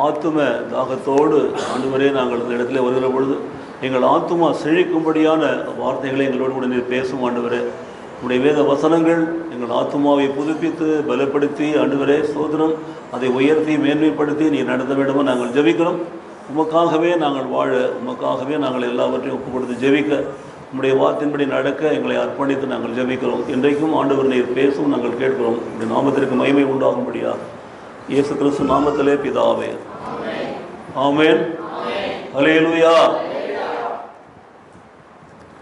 ஆத்தும தாகத்தோடு ஆண்டவரே நாங்கள் இந்த இடத்துல வருகிற பொழுது எங்கள் ஆத்துமா செழிக்கும்படியான வார்த்தைகளை எங்களோடு கூட நீர் பேசும் ஆண்டவரே. உடைய வேத வசனங்கள் எங்கள் ஆத்துமாவை புதுப்பித்து பலப்படுத்தி ஆண்டவரே ஸ்தோத்திரம், அதை உயர்த்தி மேன்மைப்படுத்தி நீர் நடத்த வேண்டுமா நாங்கள் ஜெபிக்கிறோம். உமக்காகவே நாங்கள் வாழ, உமக்காகவே நாங்கள் எல்லாவற்றையும் ஒப்பு கொடுத்து ஜெபிக்க, உம்முடைய வார்த்தையின்படி நடக்க எங்களை அர்ப்பணித்து நாங்கள் ஜெபிக்கிறோம். இன்றைக்கும் ஆண்டவர் நீர் பேசும் நாங்கள் கேட்கிறோம். உடைய நாமத்திற்கு மகிமை உண்டாகும்படியாக இயேசு கிறிஸ்து நாமத்திலே பிதாவே, ஆமென். அல்லேலூயா.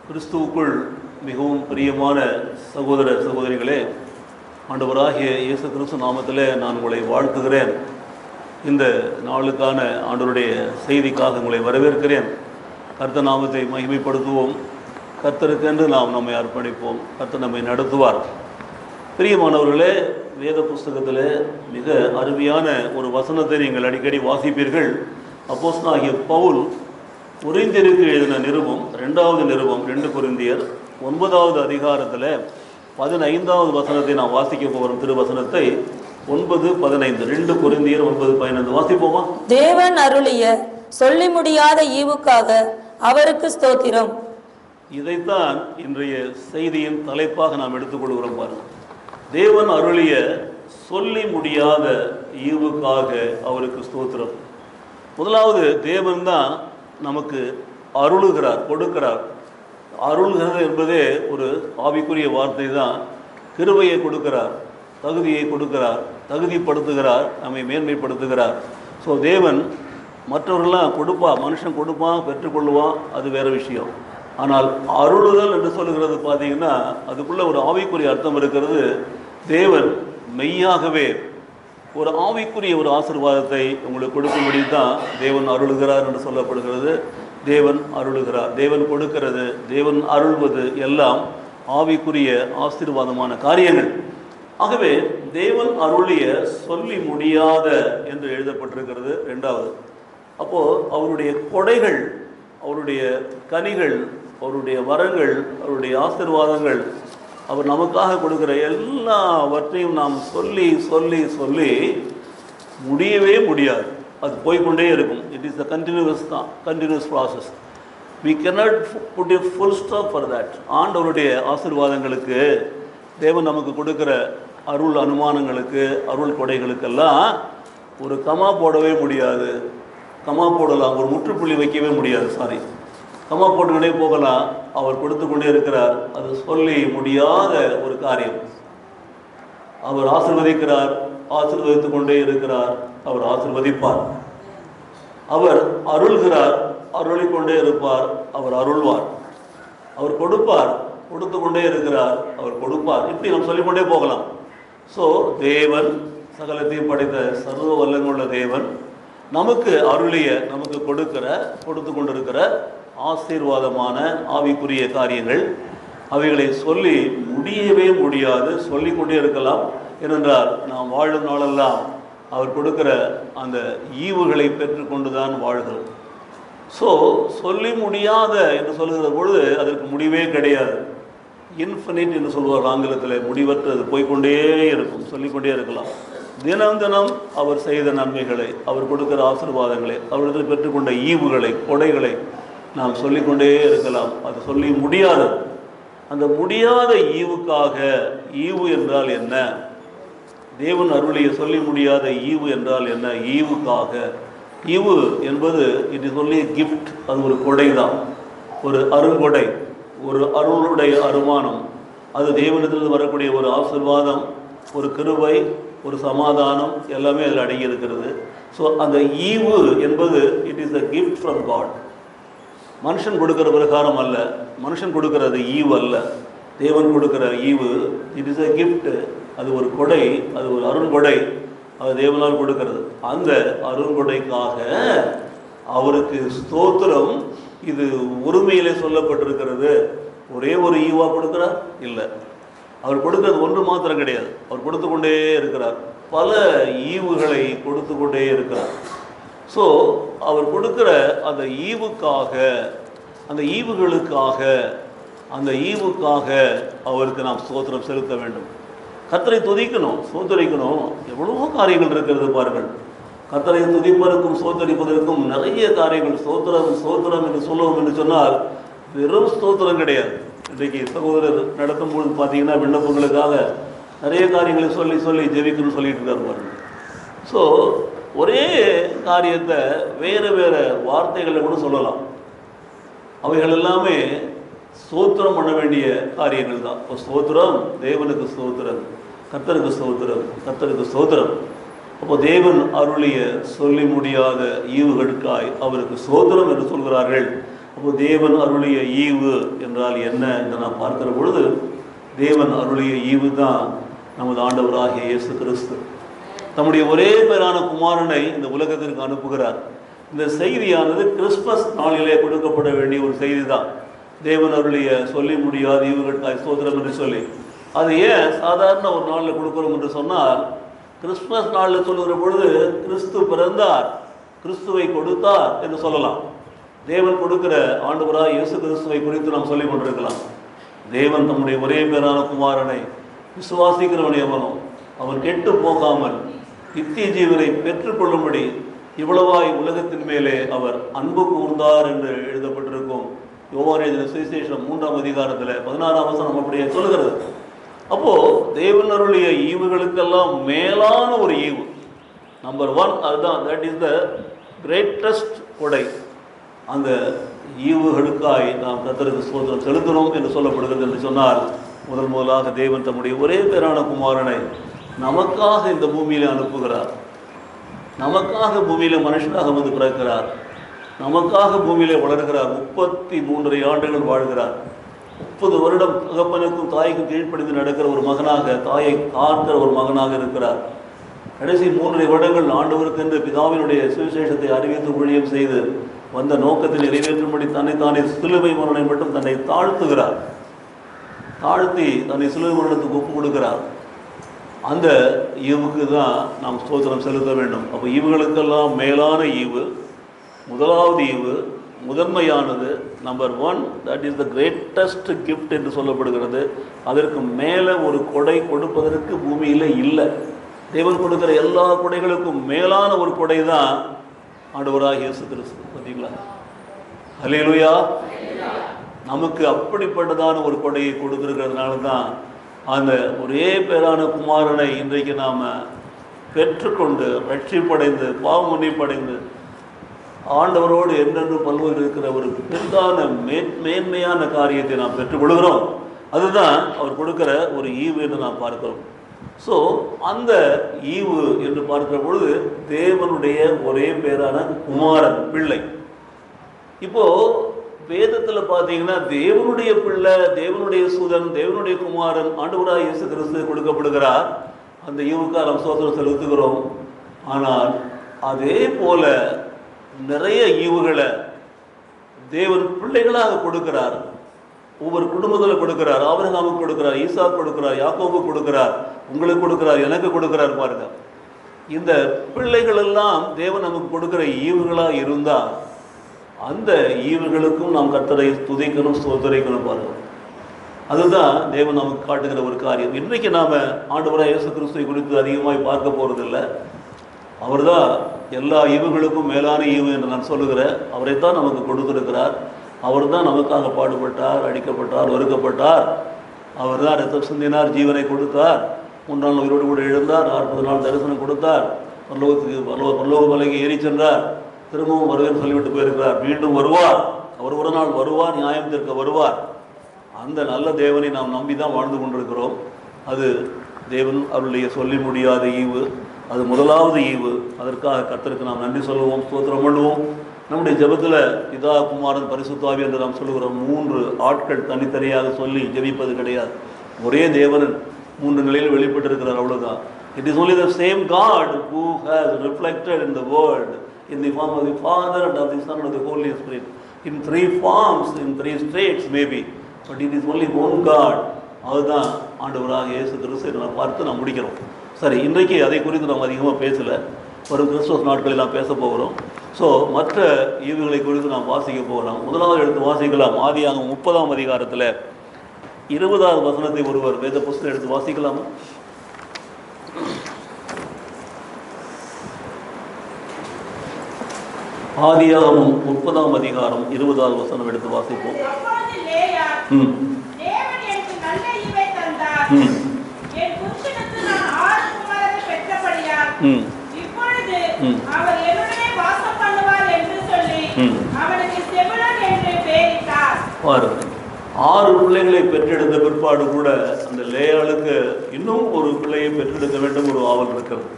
கிறிஸ்துவுக்குள் மிகவும் பிரியமான சகோதர சகோதரிகளே, ஆண்டவராகிய இயேசு கிறிஸ்து நாமத்திலே நான் உங்களை வாழ்த்துகிறேன். இந்த நாளுக்கான ஆண்டவருடைய செய்திக்காக உங்களை வரவேற்கிறேன். கர்த்தர் நாமத்தை மகிமைப்படுத்துவோம். கர்த்தருக்கென்று நாம் நம்மை அர்ப்பணிப்போம். கர்த்தர் நம்மை நடத்துவார். பிரியமானவர்களே, வேத புஸ்தகத்தில் மிக அருமையான ஒரு வசனத்தை நீங்கள் அடிக்கடி வாசிப்பீர்கள். அப்போஸ்தலனாகிய பவுல் கொரிந்தியருக்கு எழுதின நிருபம், 2வது நிருபம் 2 கொரிந்தியர் 9வது அதிகாரத்தில் 15வது வசனத்தை நாம் வாசிக்க போகிறோம். திருவசனத்தை 9:15, 2 கொரிந்தியர் 9:15 வாசிப்போமா? தேவன் அருளிய சொல்லி முடியாத ஈவுக்காக அவருக்கு ஸ்தோத்திரம். இதைத்தான் இன்றைய செய்தியின் தலைப்பாக நாம் எடுத்துக்கொள்கிறோம். பாருங்கள், தேவன் அருளிய சொல்லி முடியாத ஈவுக்காக அவருக்கு ஸ்தோத்திரம். முதலாவது, தேவன் தான் நமக்கு அருளுகிறார், கொடுக்கிறார். அருள்கிறது என்பதே ஒரு ஆவிக்குரிய வார்த்தை தான். கிருபையை கொடுக்கிறார், தகுதியை கொடுக்கிறார், தகுதிப்படுத்துகிறார், நம்மை மேன்மைப்படுத்துகிறார். ஸோ தேவன் மற்றவர்கள்லாம் கொடுப்பான், மனுஷன் கொடுப்பான், பெற்றுக்கொள்ளுவான், அது வேறு விஷயம். ஆனால் அருளுதல் என்று சொல்லுகிறது பார்த்தீங்கன்னா அதுக்குள்ள ஒரு ஆவிக்குரிய அர்த்தம் இருக்கிறது. தேவன் மெய்யாகவே ஒரு ஆவிக்குரிய ஒரு ஆசீர்வாதத்தை உங்களுக்கு கொடுக்கும்படி தான் தேவன் அருளுகிறார் என்று சொல்லப்படுகிறது. தேவன் அருளுகிறார், தேவன் கொடுக்கிறது, தேவன் அருள்வது எல்லாம் ஆவிக்குரிய ஆசீர்வாதமான காரியங்கள். ஆகவே தேவன் அருளிய சொல்லி முடியாத என்று எழுதப்பட்டிருக்கிறது 2வது. அப்போது அவருடைய கொடைகள், அவருடைய கனிகள், அவருடைய வரங்கள், அவருடைய ஆசீர்வாதங்கள், அவர் நமக்காக கொடுக்கிற எல்லாவற்றையும் நாம் சொல்லி சொல்லி சொல்லி முடியவே முடியாது. அது போய்கொண்டே இருக்கும். It is the continuous process. We cannot put a full stop for that. ஆண்டவருடைய ஆசீர்வாதங்களுக்கு, தேவன் நமக்கு கொடுக்கிற அருள் அனுமானங்களுக்கு, அருள் கொடைகளுக்கெல்லாம் ஒரு கமா போடவே முடியாது. கமா போடலாம், ஒரு முற்றுப்புள்ளி வைக்கவே முடியாது. கமா போட்டுக்கொண்டே போகலாம். அவர் கொடுத்து கொண்டே இருக்கிறார். அது சொல்லி முடியாத ஒரு காரியம். அவர் ஆசீர்வதிக்கிறார், ஆசீர்வதித்து கொண்டே இருக்கிறார், அவர் ஆசீர்வதிப்பார். அவர் அருள்கிறார், அருளிக்கொண்டே இருப்பார், அவர் அருள்வார். அவர் கொடுப்பார், கொடுத்து கொண்டே இருக்கிறார், அவர் கொடுப்பார். இப்படி நாம் சொல்லிக்கொண்டே போகலாம். ஸோ தேவன், சகலத்தையும் படைத்த சர்வ வல்லமையுள்ள தேவன் நமக்கு அருளிய, நமக்கு கொடுத்து கொண்டிருக்கிற ஆசீர்வாதமான ஆவிக்குரிய காரியங்கள், அவைகளை சொல்லி முடியவே முடியாது. சொல்லிக்கொண்டே இருக்கலாம். ஏனென்றால் நாம் வாழும் நாளெல்லாம் அவர் கொடுக்கிற அந்த ஈவுகளை பெற்றுக்கொண்டு தான் வாழ்கிறோம். ஸோ சொல்லி முடியாத என்று சொல்லுகிற பொழுது அதற்கு முடிவே கிடையாது. இன்ஃபினிட் என்று சொல்வார் ஆங்கிலத்தில். முடிவற்றது, போய்கொண்டே இருக்கும், சொல்லிக்கொண்டே இருக்கலாம். தினம் தினம் அவர் செய்த நன்மைகளை, அவர் கொடுக்கிற ஆசீர்வாதங்களை, அவரிடத்தில் பெற்றுக்கொண்ட ஈவுகளை, கொடைகளை நாம் சொல்லிக்கொண்டே இருக்கலாம். அது சொல்லி முடியாது. அந்த முடியாத ஈவுக்காக, ஈவு என்றால் என்ன? தேவன் அருளிய சொல்லி முடியாத ஈவு என்றால் என்ன? ஈவுக்காக, ஈவு என்பது இட் இஸ் ஒன்லி கிஃப்ட். அது ஒரு கொடை தான், ஒரு அருங்கொடை, ஒரு அருளுடைய அருமானம். அது தேவனிடத்திலிருந்து வரக்கூடிய ஒரு ஆசீர்வாதம், ஒரு கிருபை, ஒரு சமாதானம், எல்லாமே அதில் அடங்கி இருக்கிறது. ஸோ அந்த ஈவு என்பது it is a gift from God. மனுஷன் கொடுக்கிற பிரகாரம் அல்ல, மனுஷன் கொடுக்கிறது ஈவு அல்ல. தேவன் கொடுக்கிற ஈவு இட் இஸ் அ கிஃப்ட். அது ஒரு கொடை, அது ஒரு அருண்கொடை, அது தேவனால் கொடுக்கிறது. அந்த அருண்கொடைக்காக அவருக்கு ஸ்தோத்திரம். இது உரிமையிலே சொல்லப்பட்டிருக்கிறது. ஒரே ஒரு ஈவா கொடுக்கிறார் இல்லை, அவர் கொடுக்கிறது ஒன்று மாத்திரம் கிடையாது. அவர் கொடுத்து கொண்டே இருக்கிறார், பல ஈவுகளை கொடுத்து கொண்டே இருக்கிறார். ஸோ அவர் கொடுக்கிற அந்த ஈவுக்காக, அந்த ஈவுகளுக்காக, அந்த ஈவுக்காக அவருக்கு நாம் ஸ்தோத்திரம் செலுத்த வேண்டும். கர்த்தரை துதிக்கணும், ஸ்தோத்திரிக்கணும். எவ்வளவோ காரியங்கள் இருக்கிறது பாருங்கள். கர்த்தரை துதிப்பதற்கும் ஸ்தோத்தரிப்பதற்கும் நிறைய காரியங்கள். ஸ்தோத்திரம் ஸ்தோத்திரம் என்று சொல்லுவோம் என்று சொன்னால் வெறும் ஸ்தோத்திரம் கிடையாது. இன்றைக்கு சகோதரர் நடத்தும்போது பார்த்தீங்கன்னா விண்ணப்பங்களுக்காக நிறைய காரியங்களை சொல்லி சொல்லி ஜெபிக்கணும்னு சொல்லிட்டு இருக்காரு பாருங்க. ஸோ ஒரே காரியத்தை வேறு வேறு வார்த்தைகளில் கூட சொல்லலாம். அவைகள் எல்லாமே ஸ்தோத்திரம் பண்ண வேண்டிய காரியங்கள் தான். இப்போ ஸ்தோத்திரம், தேவனுக்கு ஸ்தோத்திரம், கர்த்தருக்கு ஸ்தோத்திரம், கர்த்தருக்கு ஸ்தோத்திரம். அப்போ தேவன் அருளிய சொல்லி முடியாத ஈவுகளுக்காய் அவருக்கு ஸ்தோத்திரம் என்று சொல்கிறார்கள். அப்போ தேவன் அருளிய ஈவு என்றால் என்ன என்று நாம் பார்க்கிற பொழுது, தேவன் அருளிய ஈவு தான் நமது ஆண்டவராகிய இயேசு கிறிஸ்து. தம்முடைய ஒரே பேரான குமாரனை இந்த உலகத்திற்கு அனுப்புகிறார். இந்த செய்தியானது கிறிஸ்மஸ் நாளிலே கொடுக்கப்பட வேண்டிய ஒரு செய்தி தான். தேவன் அருளிய சொல்லி முடியாத ஈவுகளுக்காய் ஸ்தோத்திரம் என்று சொல்லி, அது ஏன் சாதாரண ஒரு நாளில் கொடுக்குறோம் என்று சொன்னால், கிறிஸ்மஸ் நாளில் சொல்லுகிற பொழுது கிறிஸ்து பிறந்தார், கிறிஸ்துவை கொடுத்தார் என்று சொல்லலாம். தேவன் கொடுக்கிற ஆண்டவராய் இயேசு கிறிஸ்துவை குறித்து நாம் சொல்லிக் கொண்டிருக்கலாம். தேவன் தம்முடைய ஒரே பேரான குமாரனை விசுவாசிக்கிறவனை எவனும் அவன் கெட்டு போகாமல் நித்திய ஜீவனை பெற்றுக்கொள்ளும்படி இவ்வளவாய் உலகத்தின் மேலே அவர் அன்பு கூர்ந்தார் என்று எழுதப்பட்டிருக்கும் யோவான் எழுதின சுவிசேஷம் 3ஆம் அதிகாரத்தில் 16ஆம் வசனம் அப்படியே சொல்லுகிறது. அப்போ தேவன் அருளிய ஈவுகளுக்கெல்லாம் மேலான ஒரு ஈவு நம்பர் 1 அதுதான். தட் இஸ் த கிரேட்டஸ்ட் கொடை. அந்த ஈவுகளுக்காய் நாம் கர்த்தருக்கு ஸ்தோத்திரம் செலுத்தணும் என்று சொல்லப்படுகிறது என்று சொன்னால், முதலாக தேவன் தம்முடைய ஒரே பேரான குமாரனை நமக்காக இந்த பூமியில அனுப்புகிறார். நமக்காக பூமியில மனுஷனாக வந்து பிறக்கிறார். நமக்காக பூமியிலே வளர்கிறார். 33 ஆண்டுகள் வாழ்கிறார். 30 வருடம் தகப்பனுக்கும் தாய்க்கும் கீழ்ப்படிந்து நடக்கிற ஒரு மகனாக, தாயை காக்கிற ஒரு மகனாக இருக்கிறார். கடைசி 3 வருடங்கள் ஆண்டவருக்கென்று பிதாவினுடைய சுவிசேஷத்தை அறிவித்து ஊழியம் செய்து வந்த நோக்கத்தை நிறைவேற்றும்படி தன்னைத்தானே சிலுவை மரணை மட்டும் தன்னை தாழ்த்துகிறார். தாழ்த்தி தன்னை சிலுவை மரணத்துக்கு ஒப்பு கொடுக்கிறார். அந்த ஈவுக்கு தான் நாம் ஸ்தோத்திரம் செலுத்த வேண்டும். அப்போ ஈவுகளுக்கெல்லாம் மேலான ஈவு, முதலாவது ஈவு, முதன்மையானது, number 1, that is the greatest gift என்று சொல்லப்படுகிறது. அதற்கு மேலே ஒரு கொடை கொடுப்பதற்கு பூமியில் இல்லை. தேவன் கொடுக்கிற எல்லா கொடைகளுக்கும் மேலான ஒரு கொடை தான் ஆண்டவராகிய இயேசு கிறிஸ்து. பார்த்தீங்களா? ஹல்லேலூயா. நமக்கு அப்படிப்பட்டதான ஒரு கொடையை கொடுத்துருக்கிறதுனால தான் அந்த ஒரே பேரான குமாரனை இன்றைக்கு நாம் பெற்றுக்கொண்டு ரட்சிப்படைந்து பாவ மன்னிப்படைந்து ஆண்டவரோடு என்றென்று பல்வேறு இருக்கிற ஒரு பெரிதான மேன்மையான காரியத்தை நாம் பெற்றுக்கொள்கிறோம். அதுதான் அவர் கொடுக்கிற ஒரு ஈவு என்று நாம் பார்க்கிறோம். ஸோ அந்த ஈவு என்று பார்க்கிற பொழுது தேவனுடைய ஒரே பேரான குமாரன், பிள்ளை. இப்போ வேதத்தில் பார்த்தீங்கன்னா தேவனுடைய பிள்ளை, தேவனுடைய சுதன், தேவனுடைய குமாரன் ஆண்டவராகிய இயேசு கிறிஸ்து கொடுக்கப்படுகிறார். அந்த ஈவுக்காக நாம் ஸ்தோத்திரம் செலுத்துகிறோம். ஆனால் அதே போல நிறைய ஈவுகளை தேவன் பிள்ளைகளாக கொடுக்கிறார். ஒவ்வொரு குடும்பத்தில் கொடுக்கிறார். ஆபிரகாமுக்கு கொடுக்கிறார், ஈசாக்கு கொடுக்கிறார், யாக்கோபுக்கு கொடுக்கிறார், உங்களுக்கு கொடுக்கிறார், எனக்கு கொடுக்கிறார். பாருங்க, இந்த பிள்ளைகள் எல்லாம் தேவன் நமக்கு கொடுக்கிற ஈவுகளாக இருந்தால் அந்த ஈவுகளுக்கும் நாம் கர்த்தரை துதிக்கணும், ஸ்தோத்திரிக்கணும். பாருங்க, அதுதான் தேவன் நமக்கு காட்டுகிற ஒரு காரியம். இன்றைக்கு நாம் ஆண்டவராகிய இயேசு கிறிஸ்துவை குறித்து அதிகமாக பார்க்க போகிறதில்லை. அவர் தான் எல்லா ஈவுகளுக்கும் மேலான ஈவு என்று நான் சொல்லுகிறேன். அவரைத்தான் நமக்கு கொடுத்திருக்கிறார். அவர் தான் நமக்காக பாடுபட்டார், அடிக்கப்பட்டார், ஒருக்கப்பட்டார். அவர் தான் ரத்தம் சிந்தினார், ஜீவனை கொடுத்தார், 3 நாள் உயிரோடு கூட எழுந்தார், 40 நாள் தரிசனம் கொடுத்தார், பரலோக மலைக்கு ஏறி சென்றார், திரும்பவும் வருவேன்னு சொல்லிவிட்டு போயிருக்கிறார், மீண்டும் வருவார். அவர் ஒரு நாள் வருவார், நியாயம் தீர்க்க வருவார். அந்த நல்ல தேவனை நாம் நம்பி தான் வாழ்ந்து கொண்டிருக்கிறோம். அது தேவன் அவருடைய சொல்லி முடியாத ஈவு. அது முதலாவது ஈவு. அதற்காக கர்த்தருக்கு நாம் நன்றி சொல்லுவோம், ஸ்தோத்திரம் பண்ணுவோம். நம்முடைய ஜெபத்தில் பிதா, குமாரன், பரிசுத்த ஆவி என்று நாம் சொல்லுகிறோம். 3 ஆட்கள் தனித்தனியாக சொல்லி ஜெபிப்பது கிடையாது. ஒரே தேவன் 3 நிலையில் வெளிப்பட்டிருக்கிறார், அவ்வளோதான். It is only the same God who has reflected in the world in the form of the Father and of the Son and of the Holy Spirit in 3 forms, in 3 states maybe, but it is only one God. அதுதான் ஆண்டவராக இயேசு கிறிஸ்து நாம் பார்த்து நாம் முடிக்கிறோம். சரி, இன்றைக்கு அதை குறித்து நாம் அதிகமாக பேசலை. வரும் கிறிஸ்துமஸ் நாட்களில் நாம் பேச போகிறோம். ஸோ மற்ற ஈவுகளை குறித்து நாம் வாசிக்க போகிறோம். முதலாவது எடுத்து வாசிக்கலாம். ஆதியாகமம் 30ஆம் அதிகாரத்தில் 20வது வசனத்தை ஒருவர் வேத புஸ்தகம் எடுத்து வாசிக்கலாமா? ஆதியாகமம் 30ஆம் அதிகாரம் 20வது வசனம் எடுத்து வாசிப்போம். அப்பொழுது லேயா, ம் தேவன் எனக்கு நல்ல ஈவை தந்தார். ம் என் புருஷனுக்கு நான் 6 குமாரரை பெற்றபடியால் ம் இப்பொழுது ம். அவர் என்னுடனே வாசம் பண்ணுவார் என்று சொல்லி ம். அவனுக்கு செபுலோன் என்று பெயரிட்டார். பாருங்க, 6 பிள்ளைகளை பெற்றெடுத்த பிற்பாடு கூட அந்த லேயாளுக்கு இன்னும் ஒரு பிள்ளையை பெற்றெடுக்க வேண்டும் ஒரு ஆவல் இருக்கிறது.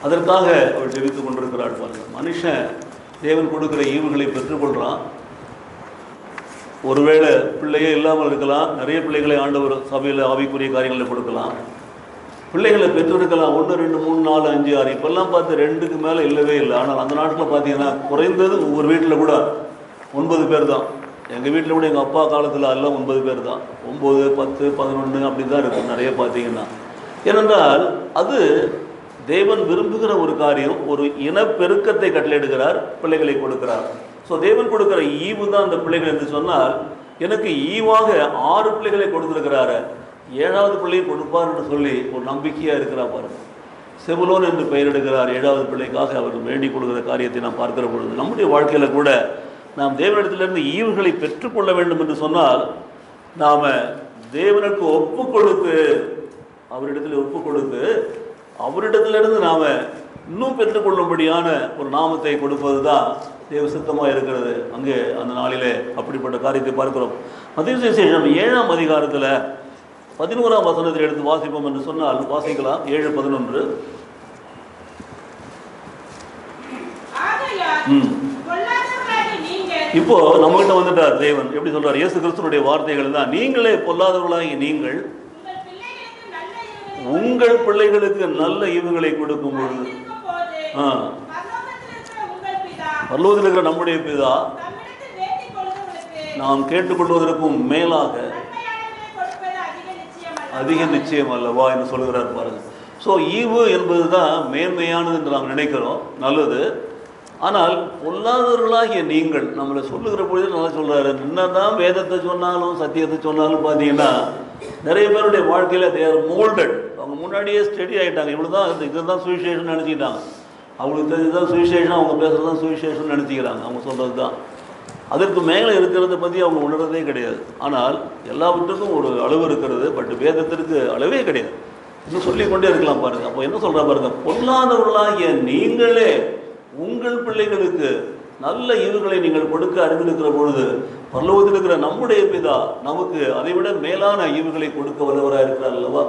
அதற்காக அவள் ஜெபித்துக் கொண்டிருக்கிறாள். பாருங்க, மனுஷன் தேவன் கொடுக்கிற ஈவுகளை பெற்றுக்கொள்கிறான். ஒருவேளை பிள்ளையே இல்லாமல் இருக்கலாம், நிறைய பிள்ளைகளை ஆண்டவர் சபையில் ஆவிக்குரிய காரியங்களை கொடுக்கலாம், பிள்ளைகளை பெற்றெடுக்கலாம். 1 2 3 4 5 6 இப்பெல்லாம் பார்த்து 2க்கு மேலே இல்லவே இல்லை. ஆனால் அந்த நாட்டில் பார்த்தீங்கன்னா குறைந்தது ஒவ்வொரு வீட்டில் கூட 9 பேர் தான். எங்கள் வீட்டில் கூட எங்கள் அப்பா காலத்தில் எல்லாம் 9 பேர் தான். 9 10 11 அப்படி தான் இருக்குது நிறைய பார்த்தீங்கன்னா. ஏனென்றால் அது தேவன் விரும்புகிற ஒரு காரியம். ஒரு இனப்பெருக்கத்தை கட்டளையிடுகிறார், பிள்ளைகளை கொடுக்கிறார். ஸோ தேவன் கொடுக்குற ஈவு தான் அந்த பிள்ளைகள் என்று சொன்னால், எனக்கு ஈவாக 6 பிள்ளைகளை கொடுத்துருக்கிறாரு, 7வது பிள்ளையை கொடுப்பார் என்று சொல்லி ஒரு நம்பிக்கையாக இருக்கிறா பாருங்க. செபுலோன் என்று பெயரிடுகிறார் 7வது பிள்ளைக்காக அவர் வேண்டிக் கொடுக்குற காரியத்தை நாம் பார்க்கிற பொழுது, நம்முடைய வாழ்க்கையில் கூட நாம் தேவனிடத்திலிருந்து ஈவுகளை பெற்றுக்கொள்ள வேண்டும் என்று சொன்னால், நாம் தேவனுக்கு ஒப்பு கொடுத்து, அவரிடத்தில் ஒப்பு கொடுத்து, அவரிடத்திலிருந்து நாம் இன்னும் பெற்றுக்கொள்ளும்படியான ஒரு நாமத்தை கொடுப்பது தான் தேவ சித்தமாக இருக்கிறது. அங்கே அந்த நாளிலே அப்படிப்பட்ட காரியத்தை பார்க்கிறோம். மத்தேயு சுவிசேஷம் 7ஆம் அதிகாரத்தில் 11ஆம் வசனத்தில் எடுத்து வாசிப்போம் என்று சொன்னால் வாசிக்கலாம். 7:11. ஆகையால் பொல்லாதவர்களாகிய நீங்கள், இப்போ நம்மகிட்ட வந்துட்டார் தேவன். எப்படி சொல்றார்? இயேசு கிறிஸ்துனுடைய வார்த்தைகள் தான், நீங்களே பொல்லாதவர்களாகி நீங்கள் உங்கள் பிள்ளைகளுக்கு நல்ல ஈவுகளை உங்கள் பிள்ளைகளுக்கு நல்ல ஈவுகளை கொடுக்கும் பொழுது, இருக்கும்போது பரலோகத்தில் இருக்கிற உங்கள் பிதா பரலோகத்தில் இருக்கிற நம்முடைய பிதா தம்மிடத்தில் வேண்டிக் கொள்கிறவர்களுக்கு நாம் கேட்டுக்கொள்வதற்கும் மேலாக நன்மையானவைகளை கொடுப்பது அதிக நிச்சயம் அல்லவா என்று சொல்கிறார் பாருங்க. ஸோ ஈவு என்பது தான் மேன்மையானது என்று நாம் நினைக்கிறோம், நல்லது. ஆனால் பொல்லாதவர்களாகிய நீங்கள் நம்மளை சொல்லுகிற பொழுது நல்லா சொல்கிறாரு. என்னதான் வேதத்தை சொன்னாலும் சத்தியத்தை சொன்னாலும் பார்த்தீங்கன்னா நிறைய பேருடைய வாழ்க்கையில் தேர் மோல்டட். அவங்க முன்னாடியே ஸ்டடி ஆகிட்டாங்க. இவ்வளோ தான் இதுதான் சுவிசேஷன் நினச்சிக்கிட்டாங்க. அவங்களுக்கு தெரிஞ்சதான் சுவிசேஷன், அவங்க பேசுகிறது தான் சுவிசேஷன் நினச்சிக்கிறாங்க. அவங்க சொல்கிறது தான். அதற்கு மேலே இருக்கிறத பற்றி அவங்க உணர்றதே கிடையாது. ஆனால் எல்லாவற்றுக்கும் ஒரு அளவு இருக்கிறது, பட் வேதத்திற்கு அளவே கிடையாது. இன்னும் சொல்லிக்கொண்டே இருக்கலாம் பாருங்கள். அப்போ என்ன சொல்கிறா பாருங்கள், பொல்லாதவர்களாகிய நீங்களே உங்கள் பிள்ளைகளுக்கு நல்ல ஈவுகளை நீங்கள் கொடுக்க அறிந்திருக்கிற பொழுது பரலோகத்தில் இருக்கிற நம்முடைய பிதா நமக்கு அதைவிட மேலான ஈவுகளை கொடுக்க வல்லவராக இருக்கிறார் அல்லவா.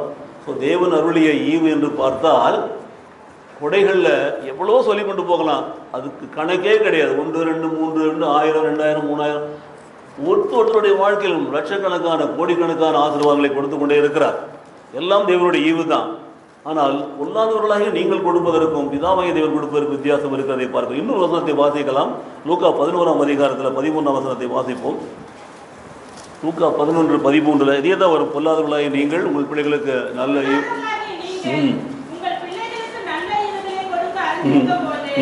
ஸோ தேவன் அருளிய ஈவு என்று பார்த்தால் கொடைகளில் எவ்வளோ சொல்லி கொண்டு போகலாம், அதுக்கு கணக்கே கிடையாது. 1 2 3 2 1000 2000 3000 ஒருத்தருடைய வாழ்க்கையிலும் லட்சக்கணக்கான கோடிக்கணக்கான ஆசீர்வாதங்களை கொடுத்து கொண்டே இருக்கிறார். எல்லாம் தேவனுடைய ஈவு தான். ஆனால் பொல்லாதவர்களாக நீங்கள் கொடுப்பதற்கும் பிதாவாகிய தேவன் கொடுப்பதற்கு வித்தியாசம் இருக்கிறதை பார்க்கிறோம். இன்னொரு வசனத்தை வாசிக்கலாம். லூக்கா 11ஆம் அதிகாரத்தில் 13ஆம் வசனத்தை வாசிப்போம். லூக்கா 11:13 இதே தான் வரும். பொல்லாதவர்களாக நீங்கள் உங்கள் பிள்ளைகளுக்கு நல்ல உங்கள் பிள்ளைகளுக்கு நல்ல ஈவுகளை கொடுக்க அறிந்திருக்கும்போது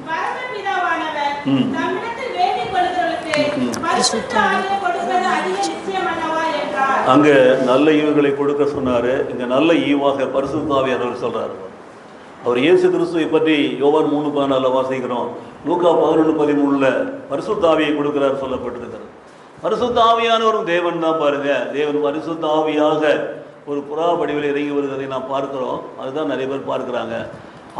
பரமபிதாவானவர் தம்மிடத்தில் வேண்டிக் கொள்கிறவர்களுக்கு பரிசுத்த ஆவியை கொடுப்பது அதிக நிச்சயம் அல்லவா என்றார். அங்கே நல்ல ஈவுகளை கொடுக்க சொன்னார். இங்கே நல்ல ஈவாக பரிசுத்த ஆவியானவர் சொல்கிறார். அவர் இயேசு கிறிஸ்துவை பற்றி யோவான் 3:14 வாசிக்கிறோம். லூக்கா 11:13 பரிசுத்த ஆவியை கொடுக்கிறார் சொல்லப்பட்டிருக்கிறது. பரிசுத்த ஆவியானவரும் தேவன் தான் பாருங்க. தேவன் பரிசுத்த ஆவியாக ஒரு புறா வடிவில் இறங்கி வருவதை நாம் பார்க்கிறோம். அதுதான் நிறைய பேர் பார்க்குறாங்க.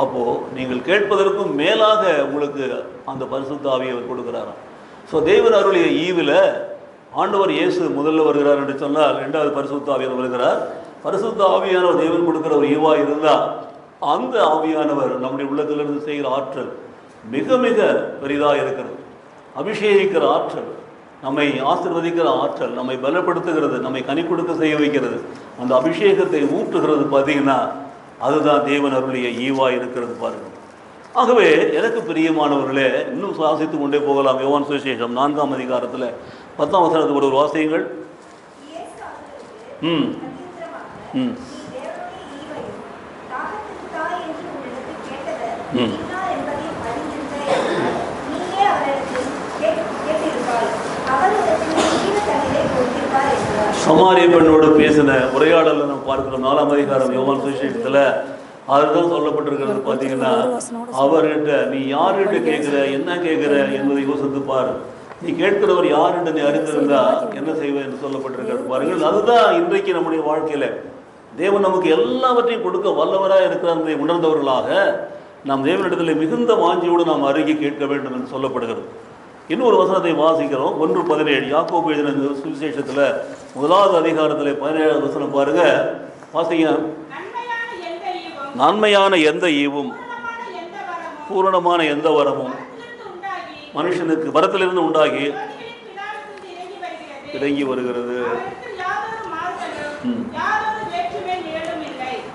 அப்போது நீங்கள் கேட்பதற்கும் மேலாக உங்களுக்கு அந்த பரிசுத்த ஆவியை அவர் கொடுக்குறாராம். ஸோ தேவன் அருளிய ஈவில் ஆண்டவர் இயேசு முதல்ல வருகிறார் என்று சொன்னால் 2வது பரிசுத்த ஆவியானவர் வருகிறார். பரிசுத்த ஆவியானவர் தேவன் கொடுக்குற ஒரு ஈவாக இருந்தால் அந்த ஆவியானவர் நம்முடைய உள்ளத்திலிருந்து செய்கிற ஆற்றல் மிக மிக பெரிதாக இருக்கிறது. அபிஷேகிக்கிற ஆற்றல், நம்மை ஆசீர்வதிக்கிற ஆற்றல், நம்மை பலப்படுத்துகிறது, நம்மை கனி கொடுக்க செய்ய வைக்கிறது, அந்த அபிஷேகத்தை ஊற்றுகிறது. பார்த்தீங்கன்னா அதுதான் தேவன் அருளிய ஈவா இருக்கிறது பாருங்கள். ஆகவே எனக்கு பிரியமானவர்களே, இன்னும் சுவாசித்து கொண்டே போகலாம். யோவான் சுவிசேஷம் 4ஆம் அதிகாரத்தில் 10ஆம் வசனத்துக்கு ஒரு வாசியுங்கள். சமாரிய பெண்ணோடு பேசின உரையாடலில் நம்ம பார்க்கிறோம். 4ஆம் அதிகாரம் யோவான் சுவிசேஷத்தில் அதுதான் சொல்லப்பட்டிருக்கிறது. பார்த்தீங்கன்னா அவர்கிட்ட நீ யார்கிட்ட கேட்குற, என்ன கேட்குற என்பதை யோசித்து பாரு. நீ கேட்கிறவர் யார் என்று நீ அறிந்திருந்தா என்ன செய்வ என்று சொல்லப்பட்டிருக்கிறது பாருங்கள். அதுதான் இன்றைக்கு நம்முடைய வாழ்க்கையில தேவன் நமக்கு எல்லாவற்றையும் கொடுக்க வல்லவராக இருக்கிறார் என்பதை உணர்ந்தவர்களாக நாம் தேவனிடத்தில் மிகுந்த வாஞ்சியோடு நாம் அருகே கேட்க வேண்டும் என்று சொல்லப்படுகிறது. இன்னொரு வசனத்தை வாசிக்கிறோம். 1:17 யாக்கோபு எழுதின சுவிசேஷத்தில் 1வது அதிகாரத்தில் 17வது வசனம் பாருங்க, வாசிங்க. நன்மையான எந்த ஈவும் பூரணமான எந்த வரமும் மனுஷனுக்கு வரத்திலிருந்து உண்டாகி இறங்கி வருகிறது.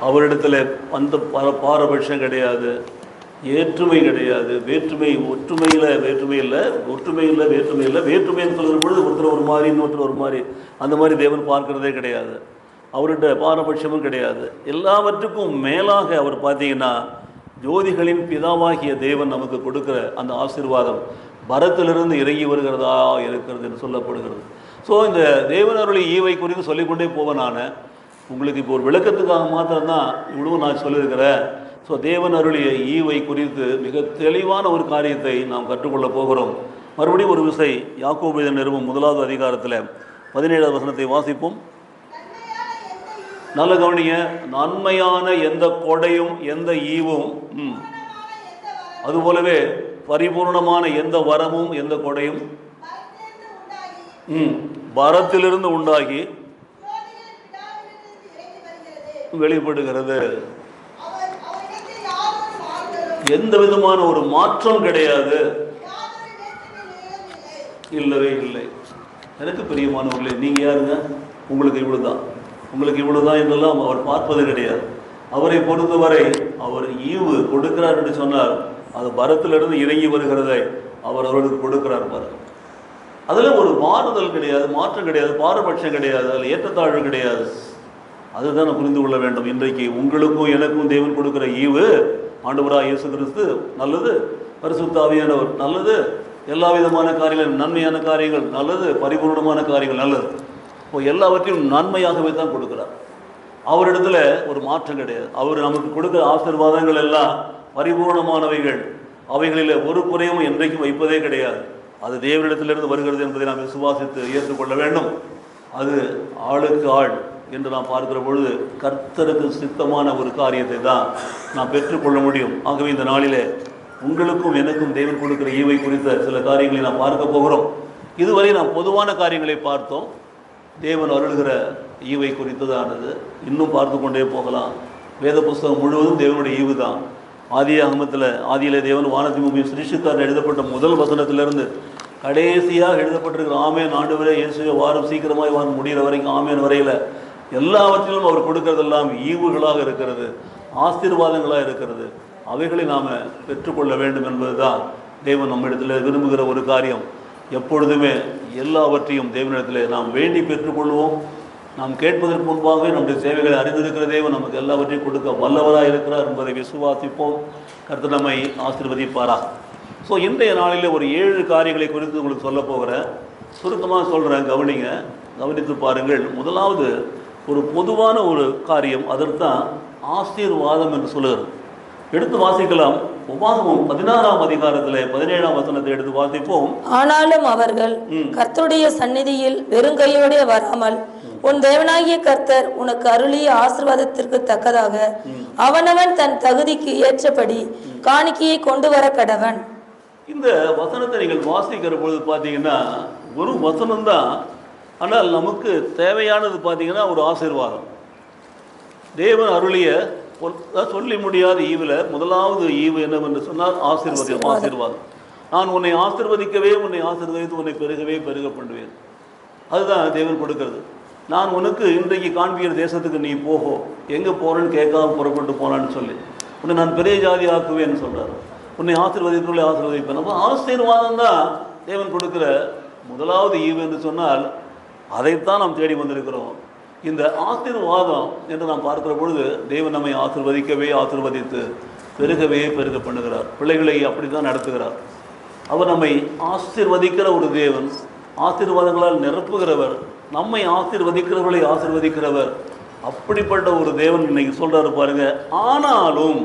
அவரிடத்துல அந்த பாரபட்சம் கிடையாது, ஏற்றுமை கிடையாது, வேற்றுமை வேற்றுமைன்னு சொல்கிற பொழுது ஒருத்தர் ஒரு மாதிரி இன்னொருத்தர் ஒரு மாதிரி, அந்த மாதிரி தேவன் பார்க்கிறதே கிடையாது. அவர்கிட்ட பாரபட்சமும் கிடையாது. எல்லாவற்றுக்கும் மேலாக அவர் பார்த்தீங்கன்னா ஜோதிகளின் பிதாவாகிய தேவன் நமக்கு கொடுக்கிற அந்த ஆசீர்வாதம் பரத்திலிருந்து இறங்கி வருகிறதா இருக்கிறது என்று சொல்லப்படுகிறது. ஸோ இந்த தேவனருடைய ஈவை குறித்து சொல்லிக்கொண்டே போவேன். நான் உங்களுக்கு இப்போ ஒரு விளக்கத்துக்காக மாத்திரம்தான் இவ்வளவு நான் சொல்லியிருக்கிறேன். ஸோ தேவன் அருளிய ஈவை குறித்து மிக தெளிவான ஒரு காரியத்தை நாம் கற்றுக்கொள்ள போகிறோம். மறுபடியும் ஒரு விசை யாக்கோபு எழுதின நிருபம் 1வது அதிகாரத்தில் 17வது வசனத்தை வாசிப்போம். நல்ல கவனிங்க. நன்மையான எந்த கொடையும் எந்த ஈவும், அதுபோலவே பரிபூர்ணமான எந்த வரமும் எந்த கொடையும் வரத்திலிருந்து உண்டாகி வெளிப்படுகிறது. எந்த விதமான ஒரு மாற்றம் கிடையாது, இல்லவே இல்லை. எனக்கு பிரியமானவர்களே, நீங்க யாருங்க? உங்களுக்கு இவ்வளவுதான் என்றெல்லாம் அவர் பார்ப்பது கிடையாது. அவரை பொறுத்தவரை அவர் ஈவு கொடுக்கிறார் என்று சொன்னார், அது பரத்திலிருந்து இறங்கி வருகிறதை அவர் அவர்களுக்கு கொடுக்கிறார் பாருங்க. அதில் ஒரு மாறுதல் கிடையாது, மாற்றம் கிடையாது, பாரபட்சம் கிடையாது, அதில் ஏற்றத்தாழ்வு கிடையாது. அதுதான் நான் புரிந்து கொள்ள வேண்டும். இன்றைக்கு உங்களுக்கும் எனக்கும் தேவன் கொடுக்கிற ஈவு ஆண்டவராக இயேசு கிறிஸ்து நல்லது, பரிசுத்த ஆவியானவர் நல்லது, எல்லா விதமான காரியங்களும் நன்மையான காரியங்கள் நல்லது, பரிபூர்ணமான காரியங்கள் நல்லது. இப்போ எல்லாவற்றையும் நன்மையாகவே தான் கொடுக்கிறார். அவரிடத்துல ஒரு மாற்றம் கிடையாது. அவர் நமக்கு கொடுக்கிற ஆசீர்வாதங்கள் எல்லாம் பரிபூர்ணமானவைகள், அவைகளில் ஒரு குறையும் என்றைக்கும் வைப்பதே கிடையாது. அது தேவனிடத்திலிருந்து வருகிறது என்பதை நாம் விசுவாசித்து ஏற்றுக்கொள்ள வேண்டும். அது ஆளுக்கு ஆள் என்று நாம் பார்க்கிற பொழுது கர்த்தருக்கு சித்தமான ஒரு காரியத்தை தான் நாம் பெற்றுக்கொள்ள முடியும். ஆகவே இந்த நாளிலே உங்களுக்கும் எனக்கும் தேவன் கொடுக்கிற ஈவை குறித்த சில காரியங்களை நாம் பார்க்க போகிறோம். இதுவரை நாம் பொதுவான காரியங்களை பார்த்தோம். தேவன் அருள்கிற ஈவை குறித்ததானது இன்னும் பார்த்து கொண்டே போகலாம். வேத புஸ்தகம் முழுவதும் தேவனுடைய ஈவு தான். ஆதியிலே தேவன் வானத்தையும் பூமியையும் சிருஷ்டித்தார் எழுதப்பட்ட முதல் வசனத்திலிருந்து கடைசியாக எழுதப்பட்டிருக்கிற ஆமேன் ஆண்டவரே இயேசுவே வாரம் சீக்கிரமாய் வாரம் முடிகிற வரைக்கும் ஆமேன் வரையில் எல்லாவற்றிலும் அவர் கொடுக்கறதெல்லாம் ஈவுகளாக இருக்கிறது, ஆசீர்வாதங்களாக இருக்கிறது. அவைகளை நாம் பெற்றுக்கொள்ள வேண்டும் என்பதுதான் தேவன் நம்மிடத்தில் விரும்புகிற ஒரு காரியம். எப்பொழுதுமே எல்லாவற்றையும் தேவனிடத்தில் நாம் வேண்டி பெற்றுக்கொள்வோம். நாம் கேட்பதற்கு முன்பாகவே நம்முடைய சேவைகளை அறிந்திருக்கிற தேவன் நமக்கு எல்லாவற்றையும் கொடுக்க வல்லவராக இருக்கிறார் என்பதை விசுவாசிப்போம். கர்த்தர் நம்மை ஆசீர்வதிப்பாராக. ஸோ இன்றைய நாளில் ஒரு 7 காரியங்களை குறித்து உங்களுக்கு சொல்ல போகிறேன். சுருக்கமாக சொல்கிறேன், கவனித்து பாருங்கள். முதலாவது ஒரு பொதுவான ஒரு காரியம், அதற்குதான் ஆசீர்வாதம் என்று சொல்லுகிறது. எடுத்து வாசிக்கலாம். உபாகமம் 16ஆம் அதிகாரத்தில் 17ஆம் வசனத்தை எடுத்து வாசிப்போம். ஆனாலும் அவர்கள் கர்த்தருடைய சந்நிதியில் வெறுங்கையோடு வராமல் உன் தேவனாகிய கர்த்தர் உனக்கு அருளிய ஆசீர்வாதத்திற்கு தக்கதாக அவனவன் தன் தகுதிக்கு ஏற்றபடி காணிக்கையை கொண்டு வர கடவன். இந்த வசனத்தை நீங்கள் வாசிக்கிற பொழுது பார்த்தீங்கன்னா ஒரு வசனம்தான், ஆனால் நமக்கு தேவையானது பார்த்தீங்கன்னா ஒரு ஆசீர்வாதம். தேவன் அருளிய சொல்லி முடியாத ஈவில் முதலாவது ஈவு என்னவென்று சொன்னால் ஆசீர்வாதம். நான் உன்னை ஆசீர்வதிக்கவே உன்னை ஆசீர்வதித்து உன்னை பெருகவே பெருக பண்ணுவேன். அதுதான் தேவன் கொடுக்கிறது. நான் உனக்கு இன்றைக்கு காண்பிக்கிற தேசத்துக்கு நீ போகோ, எங்கே போகிறேன்னு கேட்காம புறப்பட்டு போனான்னு சொல்லி உன்னை நான் பெரிய ஜாதி ஆக்குவேன்னு சொல்கிறார். உன்னை ஆசீர்வதிப்புகளை ஆசீர்வதிப்பேன். அப்போ ஆசீர்வாதம் தான் தேவன் கொடுக்கிற முதலாவது ஈவு என்று சொன்னால் அதைத்தான் நாம் தேடி வந்திருக்கிறோம். இந்த ஆசீர்வாதம் என்று நாம் பார்க்கிற பொழுது தேவன் நம்மை ஆசீர்வதித்து பெருகவே பெருக பண்ணுகிறார். பிள்ளைகளை அப்படி தான் நடத்துகிறார். அவர் நம்மை ஆசீர்வதிக்கிற ஒரு தேவன், ஆசீர்வாதங்களால் நிரப்புகிறவர், நம்மை ஆசீர்வதிக்கிறவர்களை ஆசீர்வதிக்கிறவர். அப்படிப்பட்ட ஒரு தேவன் இன்னைக்கு சொல்றாரு பாருங்க. ஆனாலும்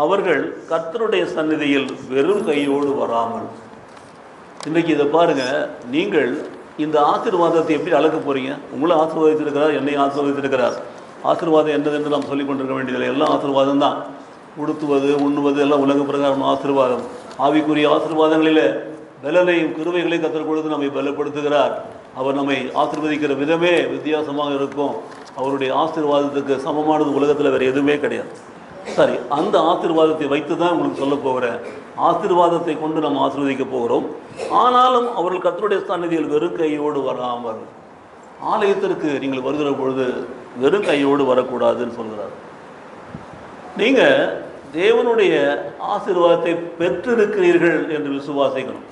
அவர்கள் கர்த்தருடைய சந்நிதியில் வெறும் கையோடு வராமல். இன்றைக்கு இதை பாருங்க, நீங்கள் இந்த ஆசீர்வாதத்தை எப்படி அளக்க போறீங்க? உங்களை ஆசீர்வாதித்திருக்கிறார், என்னை ஆசீர்வாதித்திருக்கிறார். ஆசீர்வாதம் என்னது என்று நாம் சொல்லிக் கொண்டிருக்க வேண்டியதில்லை. எல்லாம் ஆசீர்வாதம் தான். உடுத்துவது, உண்ணுவது எல்லாம் உலக பிரகாரம் ஆசீர்வாதம். ஆவிக்குரிய ஆசீர்வாதங்களில் பலனையும் கிருபைகளையும் கர்த்தர் கொடுத்து நம்மை பலப்படுத்துகிறார். அவர் நம்மை ஆசீர்வதிக்கிற விதமே வித்தியாசமாக இருக்கும். அவருடைய ஆசீர்வாதத்துக்கு சமமானது உலகத்தில் வேறு எதுவுமே கிடையாது. சரி, அந்த ஆசீர்வாதத்தை வைத்து தான் உங்களுக்கு சொல்ல போகிறேன். ஆசீர்வாதத்தை கொண்டு நம்ம ஆசீர்வதிக்க போகிறோம். ஆனாலும் அவர்கள் கர்த்தருடைய சந்நிதியில் வெறும் கையோடு வராமல். ஆலயத்திற்கு நீங்கள் வருகிற பொழுது வெறும் கையோடு வரக்கூடாதுன்னு சொல்கிறார். நீங்கள் தேவனுடைய ஆசீர்வாதத்தை பெற்றிருக்கிறீர்கள் என்று விசுவாசிக்கணும்.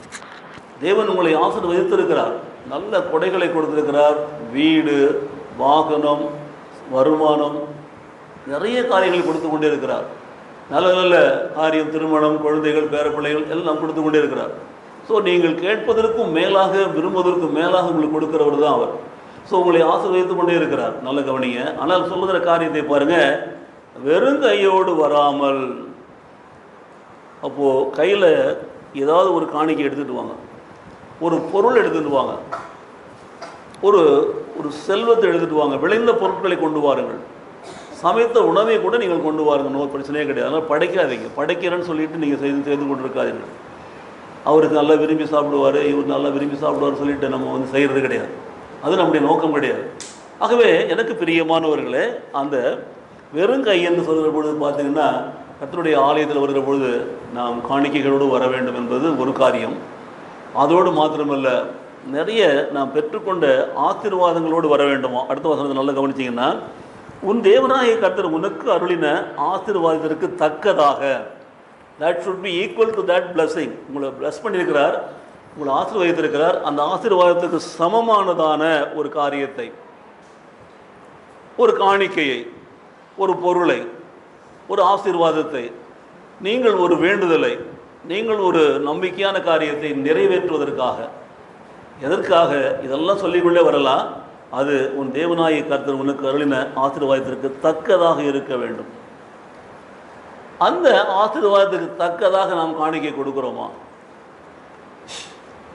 தேவன் உங்களை ஆசீர்வதித்திருக்கிறார், நல்ல கொடைகளை கொடுத்திருக்கிறார். வீடு, வாகனம், வருமானம், நிறைய காரியங்களை கொடுத்து கொண்டே இருக்கிறார். நல்ல நல்ல காரியம், திருமணம், குழந்தைகள், பேரப்பிள்ளைகள் எல்லாம் கொடுத்து கொண்டே இருக்கிறார். ஸோ நீங்கள் கேட்பதற்கும் மேலாக, விரும்புவதற்கும் மேலாக உங்களுக்கு கொடுக்கிறவர் தான் அவர். ஸோ உங்களை ஆசீர்வதித்து கொண்டே இருக்கிறார். நல்ல கவனிங்க. ஆனால் சொல்லுகிற காரியத்தை பாருங்க, வெறும் கையோடு வராமல். அப்போது கையில் ஏதாவது ஒரு காணிக்கை எடுத்துகிட்டு வாங்க, ஒரு பொருள் எடுத்துகிட்டு வாங்க, ஒரு ஒரு செல்வத்தை எடுத்துகிட்டு வாங்க, விளைந்த பொருட்களை கொண்டு வாருங்கள். சமைத்த உணவை கூட நீங்கள் கொண்டு வாருங்க, நோ பிரச்சனையே கிடையாது. அதனால் படைக்காதீங்க. படைக்கிறேன்னு சொல்லிட்டு நீங்கள் செய்து கொண்டு இருக்காதீர்கள். அவருக்கு நல்லா விரும்பி சாப்பிடுவார், இவர் நல்லா விரும்பி சாப்பிடுவார் சொல்லிட்டு நம்ம செய்கிறது கிடையாது. அது நம்முடைய நோக்கம் கிடையாது. ஆகவே எனக்கு பிரியமானவர்களே, அந்த வெறும் கை என்று சொல்கிற பொழுது பார்த்தீங்கன்னா, கர்த்தருடைய ஆலயத்தில் வருகிற பொழுது நாம் காணிக்கைகளோடு வர வேண்டும் என்பது ஒரு காரியம். அதோடு மாத்திரமல்ல, நிறைய நாம் பெற்றுக்கொண்ட ஆசீர்வாதங்களோடு வர வேண்டுமா. அடுத்த வசனத்தை நல்லா கவனிச்சிங்கன்னா, உன் தேவனாகிய கர்த்தர் உனக்கு அருளின ஆசீர்வாதத்திற்கு தக்கதாக, that should be equal to that blessing. உங்களை பிளஸ் பண்ணியிருக்கிறார், உங்களை ஆசீர்வதித்திருக்கிறார். அந்த ஆசீர்வாதத்துக்கு சமமானதான ஒரு காரியத்தை, ஒரு காணிக்கையை, ஒரு பொருளை, ஒரு ஆசீர்வாதத்தை, நீங்கள் ஒரு வேண்டுதலை, நீங்கள் ஒரு நம்பிக்கையான காரியத்தை நிறைவேற்றுவதற்காக, எதற்காக இதெல்லாம் சொல்லிக்கொண்டே வரலாம். அது உன் தேவனாகிய கர்த்தர் உனக்கு அருளின ஆசீர்வாதத்திற்கு தக்கதாக இருக்க வேண்டும். அந்த ஆசீர்வாதத்துக்கு தக்கதாக நாம் காணிக்கை கொடுக்குறோமா?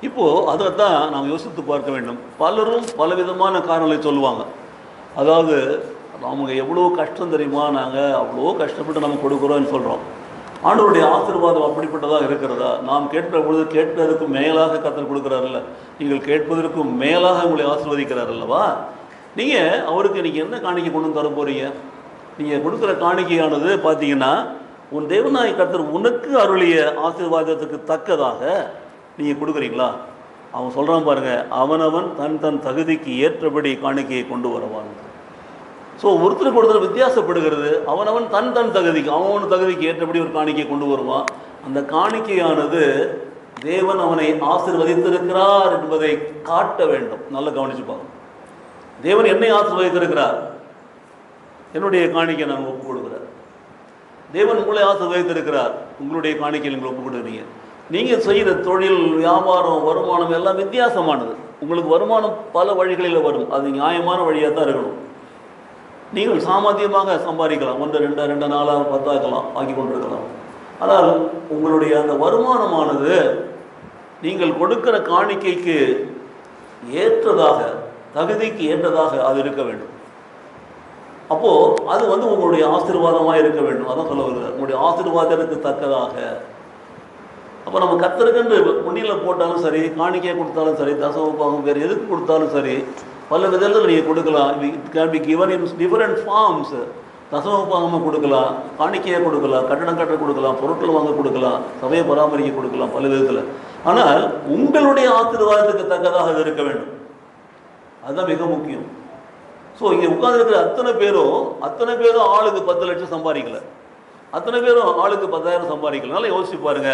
இப்போது அதைத்தான் நாம் யோசித்து பார்க்க வேண்டும். பலரும் பலவிதமான காரணங்களை சொல்லுவாங்க. அதாவது நமக்கு எவ்வளோ கஷ்டம் தெரியுமா, நாங்கள் அவ்வளோ கஷ்டப்பட்டு நம்ம கொடுக்குறோன்னு சொல்கிறோம். ஆண்டவருடைய ஆசீர்வாதம் அப்படிப்பட்டதாக இருக்கிறதா? நாம் கேட்கிற பொழுது கேட்பதற்கு மேலாக கர்த்தர் கொடுக்குறாருல்ல, நீங்கள் கேட்பதற்கு மேலாக உங்களை ஆசீர்வதிக்கிறார் அல்லவா? நீங்கள் அவருக்கு நீங்கள் என்ன காணிக்கை கொண்டு தர போகிறீங்க? நீங்கள் கொடுக்குற காணிக்கையானது பார்த்தீங்கன்னா, உன் தேவனாகிய கர்த்தர் உனக்கு அருளிய ஆசீர்வாதத்துக்கு தக்கதாக நீங்கள் கொடுக்குறீங்களா? அவன் சொல்கிறான் பாருங்கள், அவனவன் தன் தன் தகுதிக்கு ஏற்றபடி காணிக்கையை கொண்டு வரவான். ஸோ ஒருத்தருக்கு ஒருத்தர் வித்தியாசப்படுகிறது. அவனவன் தன் தன் தகுதிக்கு, அவன் தகுதிக்கு ஏற்றபடி ஒரு காணிக்கையை கொண்டு வருவான். அந்த காணிக்கையானது தேவன் அவனை ஆசீர்வதித்திருக்கிறார் என்பதை காட்ட வேண்டும். நல்லா கவனிச்சுப்பாங்க. தேவன் என்னை ஆசீர்வதித்திருக்கிறார், என்னுடைய காணிக்கை நான் ஒப்புக் கொடுக்குறேன். தேவன் உங்களை ஆசீர்வதித்திருக்கிறார், உங்களுடைய காணிக்கையில் நீங்கள் ஒப்புக் கொடுக்குறீங்க. நீங்கள் செய்கிற தொழில், வியாபாரம், வருமானம் எல்லாம் வித்தியாசமானது. உங்களுக்கு வருமானம் பல வழிகளில் வரும். அது நியாயமான வழியாக தான் இருக்கணும். நீங்கள் சாமர்த்தியமாக சம்பாதிக்கலாம், 1 2 2 4 10 ஆக்கலாம், ஆக்கி கொண்டிருக்கலாம். ஆனால் உங்களுடைய அந்த வருமானமானது நீங்கள் கொடுக்கிற காணிக்கைக்கு ஏற்றதாக, தகுதிக்கு ஏற்றதாக அது இருக்க வேண்டும். அப்போது அது உங்களுடைய ஆசீர்வாதமாக இருக்க வேண்டும். அதான் சொல்ல வருகிறார், உங்களுடைய ஆசீர்வாதத்துக்கு தக்கதாக. அப்போ நம்ம கர்த்தருக்குன்னு புண்ணியில் போட்டாலும் சரி, காணிக்கையை கொடுத்தாலும் சரி, தசமபாகம் வேறு எதுக்கு கொடுத்தாலும் சரி, பல விதத்தில் நீங்கள் கொடுக்கலாம். It can be given in different forms. தசமபாகமாக கொடுக்கலாம், காணிக்கையாக கொடுக்கலாம், கட்டணம் கட்ட கொடுக்கலாம், பொருட்கள் வாங்க கொடுக்கலாம், சபையை பராமரிக்க கொடுக்கலாம், பல விதத்தில். ஆனால் உங்களுடைய ஆசீர்வாதத்துக்கு தக்கதாக அது இருக்க வேண்டும். அதுதான் மிக முக்கியம். ஸோ இங்கே உட்கார்ந்துருக்கிற அத்தனை பேரும் ஆளுக்கு 10 லட்சம் சம்பாதிக்கல, அத்தனை பேரும் ஆளுக்கு 10,000 சம்பாதிக்கல. நல்லா யோசிச்சு பாருங்க.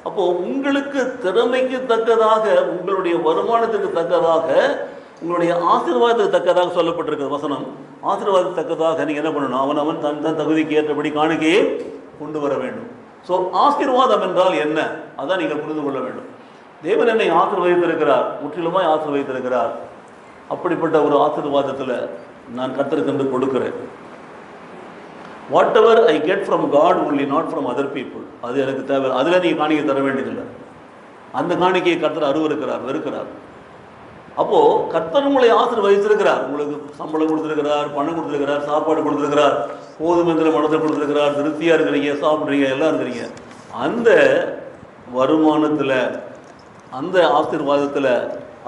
அப்போது உங்களுக்கு திறமைக்கு தக்கதாக, உங்களுடைய வருமானத்துக்கு தக்கதாக, உங்களுடைய ஆசீர்வாதத்துக்கு தக்கதாக சொல்லப்பட்டிருக்கிற வசனம். ஆசீர்வாதத்துக்கு தக்கதாக நீங்கள் என்ன பண்ணணும்? அவனவன் தன் தன் தகுதிக்கு ஏற்றபடி காணிக்கையை கொண்டு வர வேண்டும். ஸோ ஆசீர்வாதம் என்றால் என்ன, அதான் நீங்கள் புரிந்து கொள்ள வேண்டும். தேவன் என்னை ஆசீர்வதித்திருக்கிறார், முற்றிலுமாய் ஆசீர்வதித்திருக்கிறார். அப்படிப்பட்ட ஒரு ஆசீர்வாதத்தில் நான் கர்த்தருக்கு கொடுக்கிறேன். Whatever I get from God only, not from other people. அது எனக்கு தேவை. அதில் நீங்கள் காணிக்கை தர வேண்டியதில்லை. அந்த காணிக்கையை கர்த்தர் அருவருக்கிறார், வெறுக்கிறார். அப்போது கர்த்தர் உங்களை ஆசீர்வதித்திருக்கிறார். உங்களுக்கு சம்பளம் கொடுத்துருக்கிறார், பணம் கொடுத்துருக்கிறார், சாப்பாடு கொடுத்துருக்கிறார், போதுமெங்கிற மனத்தை கொடுத்துருக்கிறார், திருப்தியாக இருக்கிறீங்க, சாப்பிட்றீங்க, எல்லாம் இருக்கிறீங்க. அந்த வருமானத்தில், அந்த ஆசீர்வாதத்தில்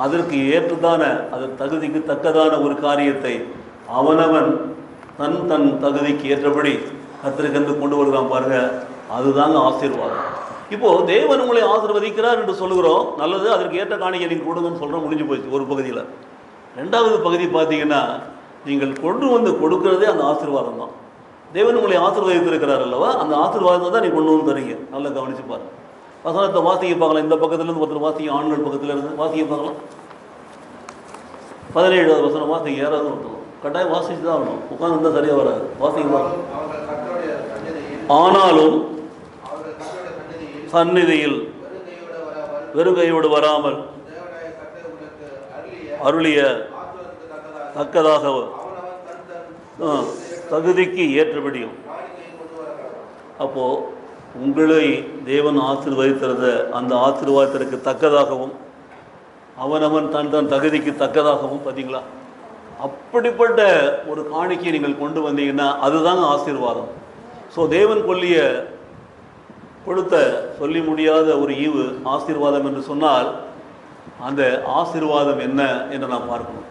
அதற்கு ஏற்றதான, அது தகுதிக்கு தக்கதான ஒரு காரியத்தை அவனவன் தன் தன் தகுதிக்கு ஏற்றபடி கர்த்தருக்கு கொண்டு வருகிறான் பாருங்க. அதுதாங்க ஆசீர்வாதம். இப்போது தேவன் உங்களை ஆசீர்வதிக்கிறார் என்று சொல்லுகிறோம், நல்லது, அதற்கு ஏற்ற காணிக்கை நீங்கள் கொடுங்கன்னு சொல்கிறோம், முடிஞ்சு போச்சு ஒரு பகுதியில். ரெண்டாவது பகுதி பார்த்தீங்கன்னா, நீங்கள் கொண்டு வந்து கொடுக்கறதே அந்த ஆசீர்வாதம் தான். தேவன் உங்களை ஆசீர்வதித்திருக்கிறார் அல்லவா, அந்த ஆசீர்வாதத்தை தான் நீங்கள் கொண்டு வந்து தரீங்க. நல்லா கவனிச்சு பாருங்க. வசனத்தை வாசிக்க பார்க்கலாம். இந்த பக்கத்துலேருந்து ஒருத்தர் வாசிக்க, ஆண்கள் பக்கத்தில் இருந்து வாசிக்க பார்க்கலாம். 17வது வசனம் வாசிக்க. யாராவது ஒருத்தர் கட்டாயம் வாசிச்சு தான் ஆகணும். உட்காந்து இருந்தால் சரியாக வராது. வாசிக்க பார்க்கலாம். ஆனாலும் சந்நிதியில் வெறுங்கையோடு வராமல் அருளிய தக்கதாக தகுதிக்கு ஏற்றபடியும். அப்போது உங்களை தேவன் ஆசீர்வதித்திருந்த அந்த ஆசீர்வாதத்திற்கு தக்கதாகவும் அவனவன் தன் தன் தகுதிக்கு தக்கதாகவும், பார்த்தீங்களா, அப்படிப்பட்ட ஒரு காணிக்கையை நீங்கள் கொண்டு வந்தீங்கன்னா அதுதாங்க ஆசீர்வாதம். ஸோ தேவன் கொடுத்த சொல்லி முடியாத ஒரு ஈவு ஆசீர்வாதம் என்று சொன்னால், அந்த ஆசீர்வாதம் என்ன என்று நாம் பார்க்கணும்.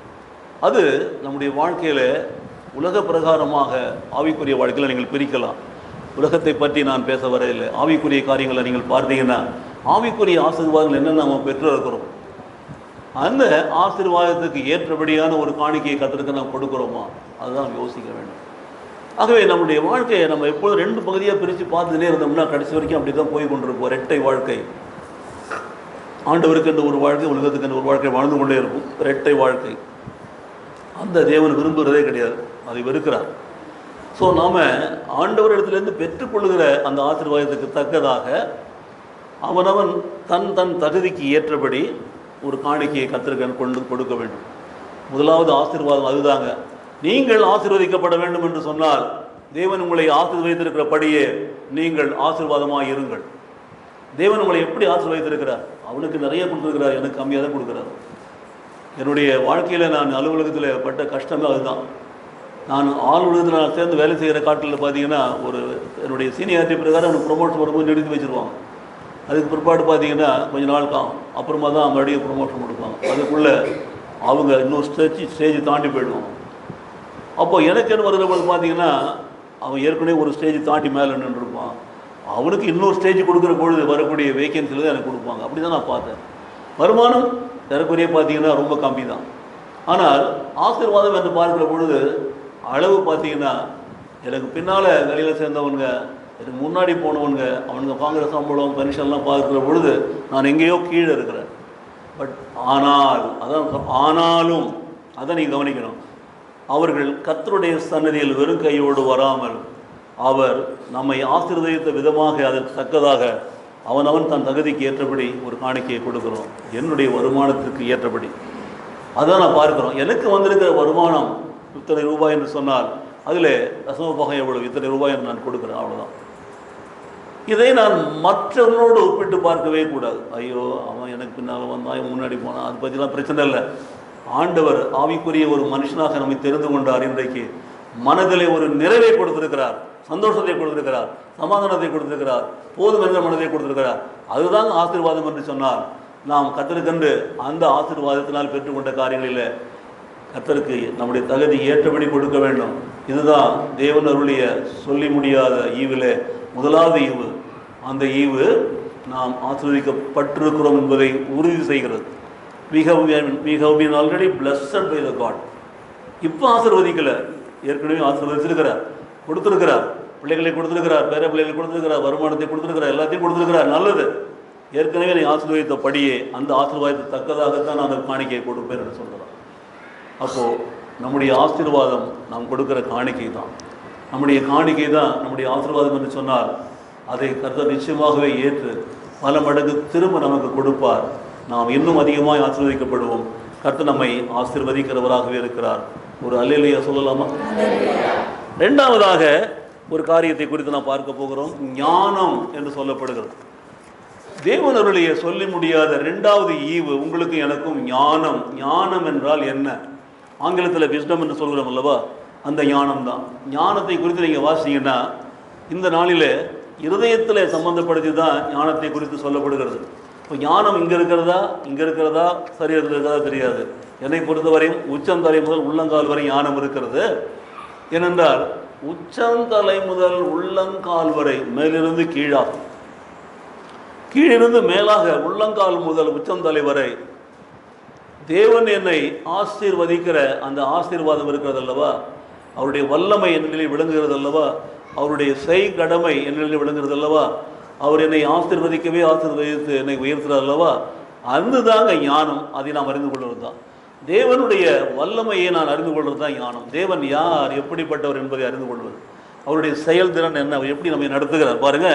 அது நம்முடைய வாழ்க்கையில் உலக பிரகாரமாக ஆவிக்குரிய வாழ்க்கையில் நீங்கள் பிரிக்கலாம். உலகத்தை பற்றி நான் பேச வரையில்லை. ஆவிக்குரிய காரியங்களை நீங்கள் பார்த்தீங்கன்னா ஆவிக்குரிய ஆசீர்வாதங்கள் என்ன நாம் பெற்றிருக்கிறோம். அந்த ஆசீர்வாதத்துக்கு ஏற்றபடியான ஒரு காணிக்கையை கர்த்தருக்கு நாம் கொடுக்குறோமா, அதுதான் யோசிக்க வேண்டும். ஆகவே நம்முடைய வாழ்க்கையை நம்ம எப்போதும் 2 பகுதியாக பிரித்து பார்த்துட்டே இருந்தோம்னா கடைசி வரைக்கும் அப்படி தான் போய் கொண்டிருப்போம். இரட்டை வாழ்க்கை. ஆண்டவருக்கு என்று ஒரு வாழ்க்கை, உலகத்துக்கு என்று ஒரு வாழ்க்கை வாழ்ந்து கொண்டே இருக்கும். இரட்டை வாழ்க்கை அந்த தேவன் விரும்புகிறதே கிடையாது, அதை வெறுக்கிறார். ஸோ நாம் ஆண்டவரிடத்துலேருந்து பெற்றுக்கொள்கிற அந்த ஆசீர்வாதத்துக்கு தக்கதாக அவனவன் தன் தன் தகுதிக்கு ஏற்றபடி ஒரு காணிக்கையை கர்த்தருக்கு கொண்டு கொடுக்க வேண்டும். முதலாவது ஆசீர்வாதம் அதுதாங்க. நீங்கள் ஆசீர்வதிக்கப்பட வேண்டும் என்று சொன்னால் தேவன் உங்களை ஆசீர்வதித்திருக்கிறபடியே நீங்கள் ஆசீர்வாதமாக இருங்கள். தேவன் உங்களை எப்படி ஆசீர்வதித்திருக்கிறார்? அவனுக்கு நிறைய கொடுத்துருக்கிறார், எனக்கு கம்மியாக தான் கொடுக்குறார். என்னுடைய வாழ்க்கையில் நான் அலுவலகத்தில் பட்ட கஷ்டமே அதுதான். நான் அலுவலகத்தில் நான் சேர்ந்து வேலை செய்கிற காட்டில் பார்த்தீங்கன்னா என்னுடைய சீனியாரிட்டி பிரகாரம் எனக்கு ப்ரொமோஷன் வரும்போது நிறுத்தி வச்சுருவாங்க. அதுக்கு பிற்பாடு பார்த்தீங்கன்னா கொஞ்சம் நாள் அப்புறமா தான் மறுபடியும் ப்ரொமோஷன் கொடுப்பாங்க. அதுக்குள்ளே அவங்க இன்னொரு ஸ்டேஜ் தாண்டி போயிடுவாங்க. அப்போ எனக்கு என்ன வருகிற போது பார்த்தீங்கன்னா அவன் ஏற்கனவே ஒரு ஸ்டேஜ் தாண்டி மேலே நின்றுருப்பான். அவனுக்கு இன்னொரு ஸ்டேஜ் கொடுக்குற பொழுது வரக்கூடிய வேகன்சியில் தான் எனக்கு கொடுப்பாங்க. அப்படி தான் நான் பார்த்தேன். வருமானம் ஏறக்குறைய பார்த்தீங்கன்னா ரொம்ப கம்மி தான். ஆனால் ஆசீர்வாதம் என்று பார்க்குற பொழுது அளவு பார்த்தீங்கன்னா எனக்கு பின்னால் வெளியில் சேர்ந்தவனுங்க, எனக்கு முன்னாடி போனவனுங்க, அவனுங்க வாங்குகிற சம்பளம் பென்ஷன்லாம் பார்க்குற பொழுது நான் எங்கேயோ கீழே இருக்கிறேன். பட் ஆனாலும் அதை நீங்கள் கவனிக்கணும். அவர்கள் கர்த்தருடைய சன்னதியில் வெறும் கையோடு வராமல் அவர் நம்மை ஆசீர்வதித்த விதமாக அதற்கு தக்கதாக அவனவன் தன் தகுதிக்கு ஏற்றபடி ஒரு காணிக்கையை கொடுக்குறோம். என்னுடைய வருமானத்திற்கு ஏற்றபடி அதான் நான் பார்க்குறோம். எனக்கு வந்திருக்கிற வருமானம் இத்தனை ரூபாய் என்று சொன்னால் அதில் தசமபாகம் எவ்வளவு, இத்தனை ரூபாய் என்று நான் கொடுக்குறேன், அவ்வளோதான். இதை நான் மற்றவனோடு ஒப்பிட்டு பார்க்கவே கூடாது. ஐயோ அவன் எனக்கு பின்னால் வந்தான், முன்னாடி போனான், அதை பற்றிலாம் பிரச்சனை இல்லை. ஆண்டவர் ஆவிக்குரிய ஒரு மனுஷனாக நம்மை தெரிந்து கொண்டார். இன்றைக்கு மனதிலே ஒரு நிறைவை கொடுத்திருக்கிறார், சந்தோஷத்தை கொடுத்திருக்கிறார், சமாதானத்தை கொடுத்திருக்கிறார், போதும் என்ற மனதை கொடுத்திருக்கிறார். அதுதான் ஆசீர்வாதம் என்று சொன்னால் நாம் கர்த்தருக்கென்று அந்த ஆசீர்வாதத்தினால் பெற்றுக்கொண்ட காரியங்களில் கர்த்தருக்கு நம்முடைய தகுதி ஏற்றபடி கொடுக்க வேண்டும். இதுதான் தேவன் அருளிய சொல்லி முடியாத ஈவிலே முதலாவது ஈவு. அந்த ஈவு நாம் ஆசீர்வதிக்கப்பட்டிருக்கிறோம் என்பதை உறுதி செய்கிறது. we have been already blessed by the God. இப்போ ஆசீர்வதிக்கலை, ஏற்கனவே ஆசீர்வதிச்சிருக்கிறார், கொடுத்துருக்கிறார், பிள்ளைகளை கொடுத்துருக்கிறார், பேர பிள்ளைகளை கொடுத்துருக்கிறார், வருமானத்தை கொடுத்துருக்கிறார், எல்லாத்தையும் கொடுத்துருக்கிறார். நல்லது. ஏற்கனவே நீ ஆசீர்வதித்தபடியே அந்த ஆசீர்வாதத்தை தக்கதாகத்தான் நான் அந்த காணிக்கையை கொடுப்பேன் என்று சொல்கிறார். அப்போது நம்முடைய ஆசீர்வாதம் நாம் கொடுக்குற காணிக்கை தான், நம்முடைய காணிக்கை தான் நம்முடைய ஆசீர்வாதம் என்று சொன்னால் அதை கர்த்தர் நிச்சயமாகவே ஏற்று பல மடங்கு திரும்ப நமக்கு கொடுப்பார். நாம் இன்னும் அதிகமாக ஆசீர்வதிக்கப்படுவோம். கர்த்தர் நம்மை ஆசீர்வதிக்கிறவராகவே இருக்கிறார். ஒரு அல்லேலூயா சொல்லலாமா? இரண்டாவதாக ஒரு காரியத்தை குறித்து நாம் பார்க்க போகிறோம். ஞானம் என்று சொல்லப்படுகிறது. தேவன் அருளிய சொல்லி முடியாத இரண்டாவது ஈவு உங்களுக்கு எனக்கும் ஞானம். ஞானம் என்றால் என்ன? ஆங்கிலத்தில் விஸ்டம் என்று சொல்கிறோம் அல்லவா, அந்த ஞானம் தான். ஞானத்தை குறித்து நீங்கள் வாசிங்கன்னா இந்த நாளில் இருதயத்தில் சம்பந்தப்படுத்தி தான் ஞானத்தை குறித்து சொல்லப்படுகிறது. இப்போ ஞானம் இங்கே இருக்கிறதா சரீரத்தில் இருக்கிறதா தெரியாது. என்னை பொறுத்தவரையும் உச்சந்தலை முதல் உள்ளங்கால் வரை ஞானம் இருக்கிறது. ஏனென்றால் உச்சந்தலை முதல் உள்ளங்கால் வரை மேலிருந்து கீழாகும், கீழிருந்து மேலாக உள்ளங்கால் முதல் உச்சந்தலை வரை தேவன் என்னை ஆசீர்வதிக்கிற அந்த ஆசீர்வாதம் இருக்கிறது அல்லவா, அவருடைய வல்லமை என்னிலே விளங்குகிறது அல்லவா, அவருடைய செய் கடமை என்னிலே விளங்குகிறது அல்லவா, அவர் என்னை ஆசீர்வதிக்கவே ஆசீர்வதித்து என்னை உயர்த்துறார் அல்லவா, அதுதாங்க ஞானம். அதை நாம் அறிந்து கொள்வது தான். தேவனுடைய வல்லமையை நான் அறிந்து கொள்வது தான் ஞானம். தேவன் யார், எப்படிப்பட்டவர் என்பதை அறிந்து கொள்வது, அவருடைய செயல்திறன் என்ன, அவர் எப்படி நம்மை நடத்துகிறார் பாருங்க.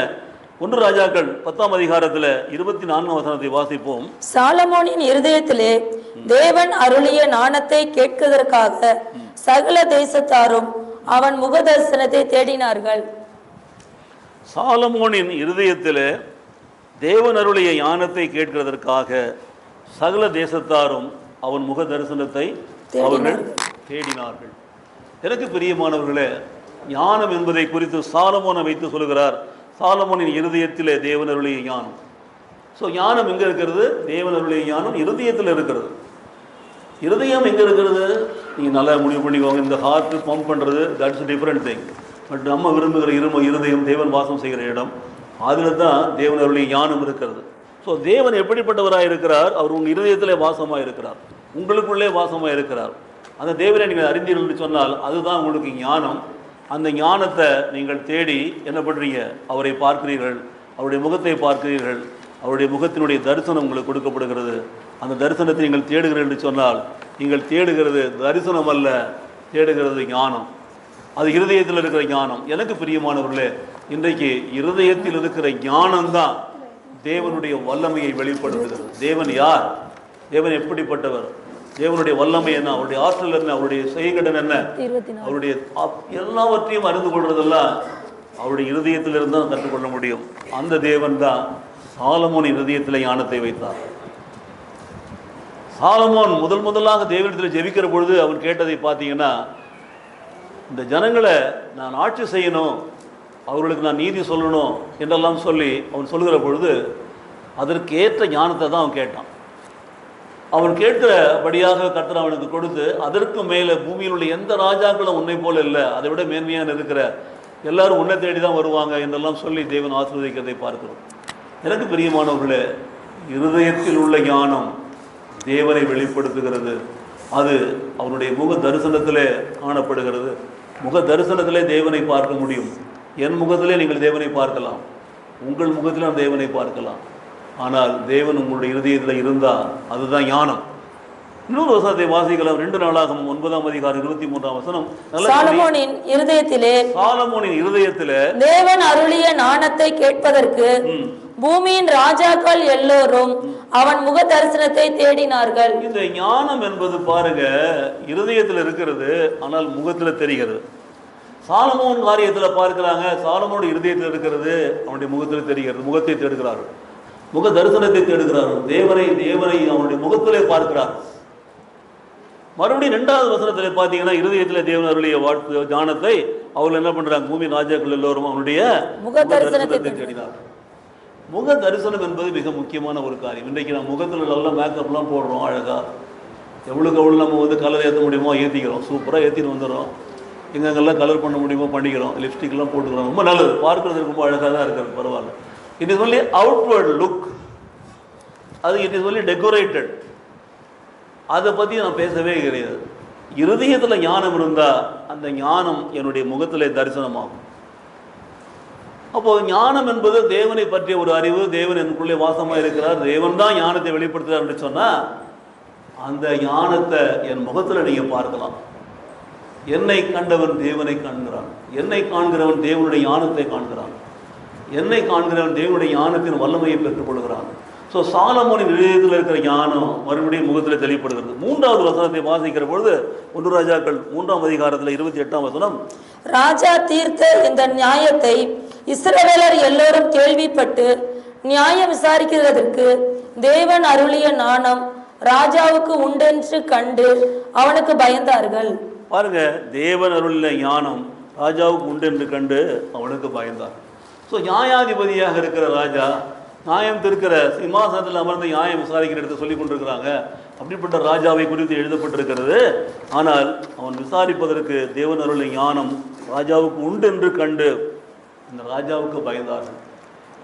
1 ராஜாக்கள் 10ஆம் அதிகாரத்தில் 24ஆம் வசனத்தை வாசிப்போம். சாலமோனின் இருதயத்திலே தேவன் அருளிய ஞானத்தை கேட்கிறதற்காக சகல தேசத்தாரும் அவன் முக தரிசனத்தை தேடினார்கள். சாலமோனின் இருதயத்தில் தேவன் அருளிய ஞானத்தை கேட்கிறதற்காக சகல தேசத்தாரும் அவன் முக தரிசனத்தை அவர்கள் தேடினார்கள். எனக்கு பிரியமானவர்களே, ஞானம் என்பதை குறித்து சாலமோனை வைத்து சொல்கிறார். சாலமோனின் இருதயத்திலே தேவன் அருளிய ஞானம். ஸோ ஞானம் எங்கே இருக்கிறது? தேவன் அருளிய ஞானம் இருதயத்தில் இருக்கிறது. இருதயம் எங்கே இருக்கிறது? நீங்கள் நல்லா முடிவு பண்ணிக்கோங்க. இந்த ஹார்ட் பம்ப் பண்ணுறது தட்ஸ் டிஃப்ரெண்ட் திங். பட் நம்ம விரும்புகிற இருதயம் தேவன் வாசம் செய்கிற இடம், அதில் தான் தேவன் அருளிய ஞானம் இருக்கிறது. ஸோ தேவன் எப்படிப்பட்டவராக இருக்கிறார்? அவர் உங்கள் இருதயத்திலே வாசமாக இருக்கிறார், உங்களுக்குள்ளே வாசமாக இருக்கிறார். அந்த தேவனை நீங்கள் அறிந்தீர்கள் என்று சொன்னால் அதுதான் உங்களுக்கு ஞானம். அந்த ஞானத்தை நீங்கள் தேடி என்ன பண்ணுறீங்க? அவரை பார்க்கிறீர்கள், அவருடைய முகத்தை பார்க்கிறீர்கள், அவருடைய முகத்தினுடைய தரிசனம் உங்களுக்கு கொடுக்கப்படுகிறது. அந்த தரிசனத்தை நீங்கள் தேடுகிறீர்கள் என்று சொன்னால் நீங்கள் தேடுகிறது தரிசனம் அல்ல, தேடுகிறது ஞானம். அது இருதயத்தில் இருக்கிற ஞானம். எனக்கு பிரியமானவர்களே, இன்றைக்கு இருதயத்தில் இருக்கிற ஞானம்தான் தேவனுடைய வல்லமையை வெளிப்படுத்துகிறது. தேவன் யார், தேவன் எப்படிப்பட்டவர், தேவனுடைய வல்லமை என்ன, அவருடைய ஆற்றல் என்ன, அவருடைய செய்கடன் என்ன, அவருடைய எல்லாவற்றையும் அறிந்து கொள்வதெல்லாம் அவருடைய இருதயத்திலிருந்து தான் கற்றுக்கொள்ள முடியும். அந்த தேவன் தான் சாலமோன் இருதயத்தில் ஞானத்தை வைத்தார். சாலமோன் முதலாக தேவனிடத்தில் ஜெபிக்கிற பொழுது அவன் கேட்டதை பார்த்தீங்கன்னா, இந்த ஜனங்களை நான் ஆட்சி செய்யணும், அவர்களுக்கு நான் நீதி சொல்லணும் என்றெல்லாம் சொல்லி அவன் சொல்லுகிற பொழுது அதற்கு ஏற்ற ஞானத்தை தான் அவன் கேட்டான். அவன் கேட்கிறபடியாக கர்த்தர் அவனுக்கு கொடுத்து, அதற்கு மேலே பூமியில் உள்ள எந்த ராஜாக்களும் உன்னை போல இல்லை, அதை விட மேன்மையான இருக்கிற எல்லாரும் உன்னை தேடி தான் வருவாங்க என்றெல்லாம் சொல்லி தேவன் ஆசீர்வதிக்கிறதை பார்க்கிறோம். எனக்கு பிரியமானவர்களே, இருதயத்தில் உள்ள ஞானம் தேவனை வெளிப்படுத்துகிறது. அது அவனுடைய முக தரிசனத்திலே காணப்படுகிறது. முக தரிசனத்திலே தேவனை பார்க்க முடியும். என் முகத்திலே நீங்கள் தேவனை பார்க்கலாம், உங்கள் முகத்திலே தேவனை பார்க்கலாம். ஆனால் தேவன் உங்களுடைய இருதயத்தில் இருந்தால் அதுதான் ஞானம். இன்னொரு வசனத்தை வாசிக்கலாம். 2 நாளாகமம் 9ஆம் அதிகாரம் 23ஆம் வசனம். சாலமோனின் இருதயத்திலே தேவன் அருளிய ஞானத்தை கேட்பதற்கு பூமியின் ராஜாக்கள் எல்லோரும் அவன் முக தரிசனத்தை தேடினார்கள். இந்த ஞானம் என்பது பாருங்க, இருதயத்தில் இருக்கிறது, ஆனால் முகத்தில் தெரிகிறது. சாலமோன் காரியத்தில் பார்க்கிறாங்க, சாலமோனுடைய இருதயத்தில் இருக்கிறது, அவனுடைய முகத்தில் தெரிகிறது. முகத்தை தேடுகிறார்கள், முக தரிசனத்தை தேடுகிறார்கள். தேவனை அவனுடைய முகத்திலே பார்க்கிறார்கள். மறுபடியும் 2வது வசனத்தில் பார்த்தீங்கன்னா, இருதயத்தில் தேவன் அருளிய ஞானத்தை அவர்கள் என்ன பண்றாங்க? பூமி ராஜாக்கள் எல்லோரும் அவனுடைய முக தரிசனத்தை தேடினார்கள். முக தரிசனம் என்பது மிக முக்கியமான ஒரு காரியம். இன்றைக்கு நம்ம முகத்தில் நல்லா மேக்கப்லாம் போடுறோம், அழகாக எவ்வளோ நம்ம கலர் ஏற்ற முடியுமோ ஏற்றிக்கிறோம், சூப்பராக ஏற்றிட்டு வந்துடுறோம். எங்கெங்கெல்லாம் கலர் பண்ண முடியுமோ பண்ணிக்கிறோம், லிப்ஸ்டிக்லாம் போட்டுக்கிறோம். ரொம்ப நல்லது, பார்க்குறதுக்கு ரொம்ப அழகாக தான் இருக்கிறது, பரவாயில்ல. It is only outward look, அது இட் இஸ் ஒன்லி டெக்கரேட்டட். அதை பற்றி நான் பேசவே கிடையாது. இருதயத்தில் ஞானம் இருந்தால் அந்த ஞானம் என்னுடைய முகத்திலே தரிசனமாகும். அப்போது ஞானம் என்பது தேவனை பற்றிய ஒரு அறிவு. தேவன் எனக்குள்ளே வாசமாக இருக்கிறார், தேவன் தான் ஞானத்தை வெளிப்படுத்துகிறார் என்று சொன்னால் அந்த ஞானத்தை என் முகத்தில் நீங்கள் பார்க்கலாம். என்னை கண்டவன் தேவனை காண்கிறான், என்னை காண்கிறவன் தேவனுடைய ஞானத்தை காண்கிறான், என்னை காண்கிறவன் தேவனுடைய ஞானத்தின் வல்லமையை பெற்றுக் கொள்கிறான். ஸோ சாலமோனின் இதயத்தில் இருக்கிற ஞானம் மறுபடியும் முகத்தில் தெளிப்படுகிறது. 3வது வசனத்தை வாசிக்கிற பொழுது 1 ராஜாக்கள் 3ஆம் அதிகாரத்தில் 28ஆம் வசனம், ராஜா தீர்த்த இந்த நியாயத்தை இஸ்ரவேலர் எல்லோரும் கேள்விப்பட்டு நியாயம் விசாரிக்கிறதற்கு தேவன் அருளிய ஞானம் ராஜாவுக்கு உண்டென்று கண்டு அவனுக்கு பயந்தார்கள். பாருங்க, தேவன் அருளிய ஞானம் ராஜாவுக்கு உண்டென்று கண்டு அவனுக்கு பயந்தார். ஸோ நியாயாதிபதியாக இருக்கிற ராஜா நியாயம் திருக்கிற சிம்மாசனத்தில் அமர்ந்து நியாயம் விசாரிக்கிற இடத்தை சொல்லி கொண்டிருக்கிறாங்க. அப்படிப்பட்ட ராஜாவை குறித்து எழுதப்பட்டிருக்கிறது. ஆனால் அவன் விசாரிப்பதற்கு தேவன் அருளிய ஞானம் ராஜாவுக்கு உண்டு என்று கண்டு இந்த ராஜாவுக்கு பயந்தார்கள்.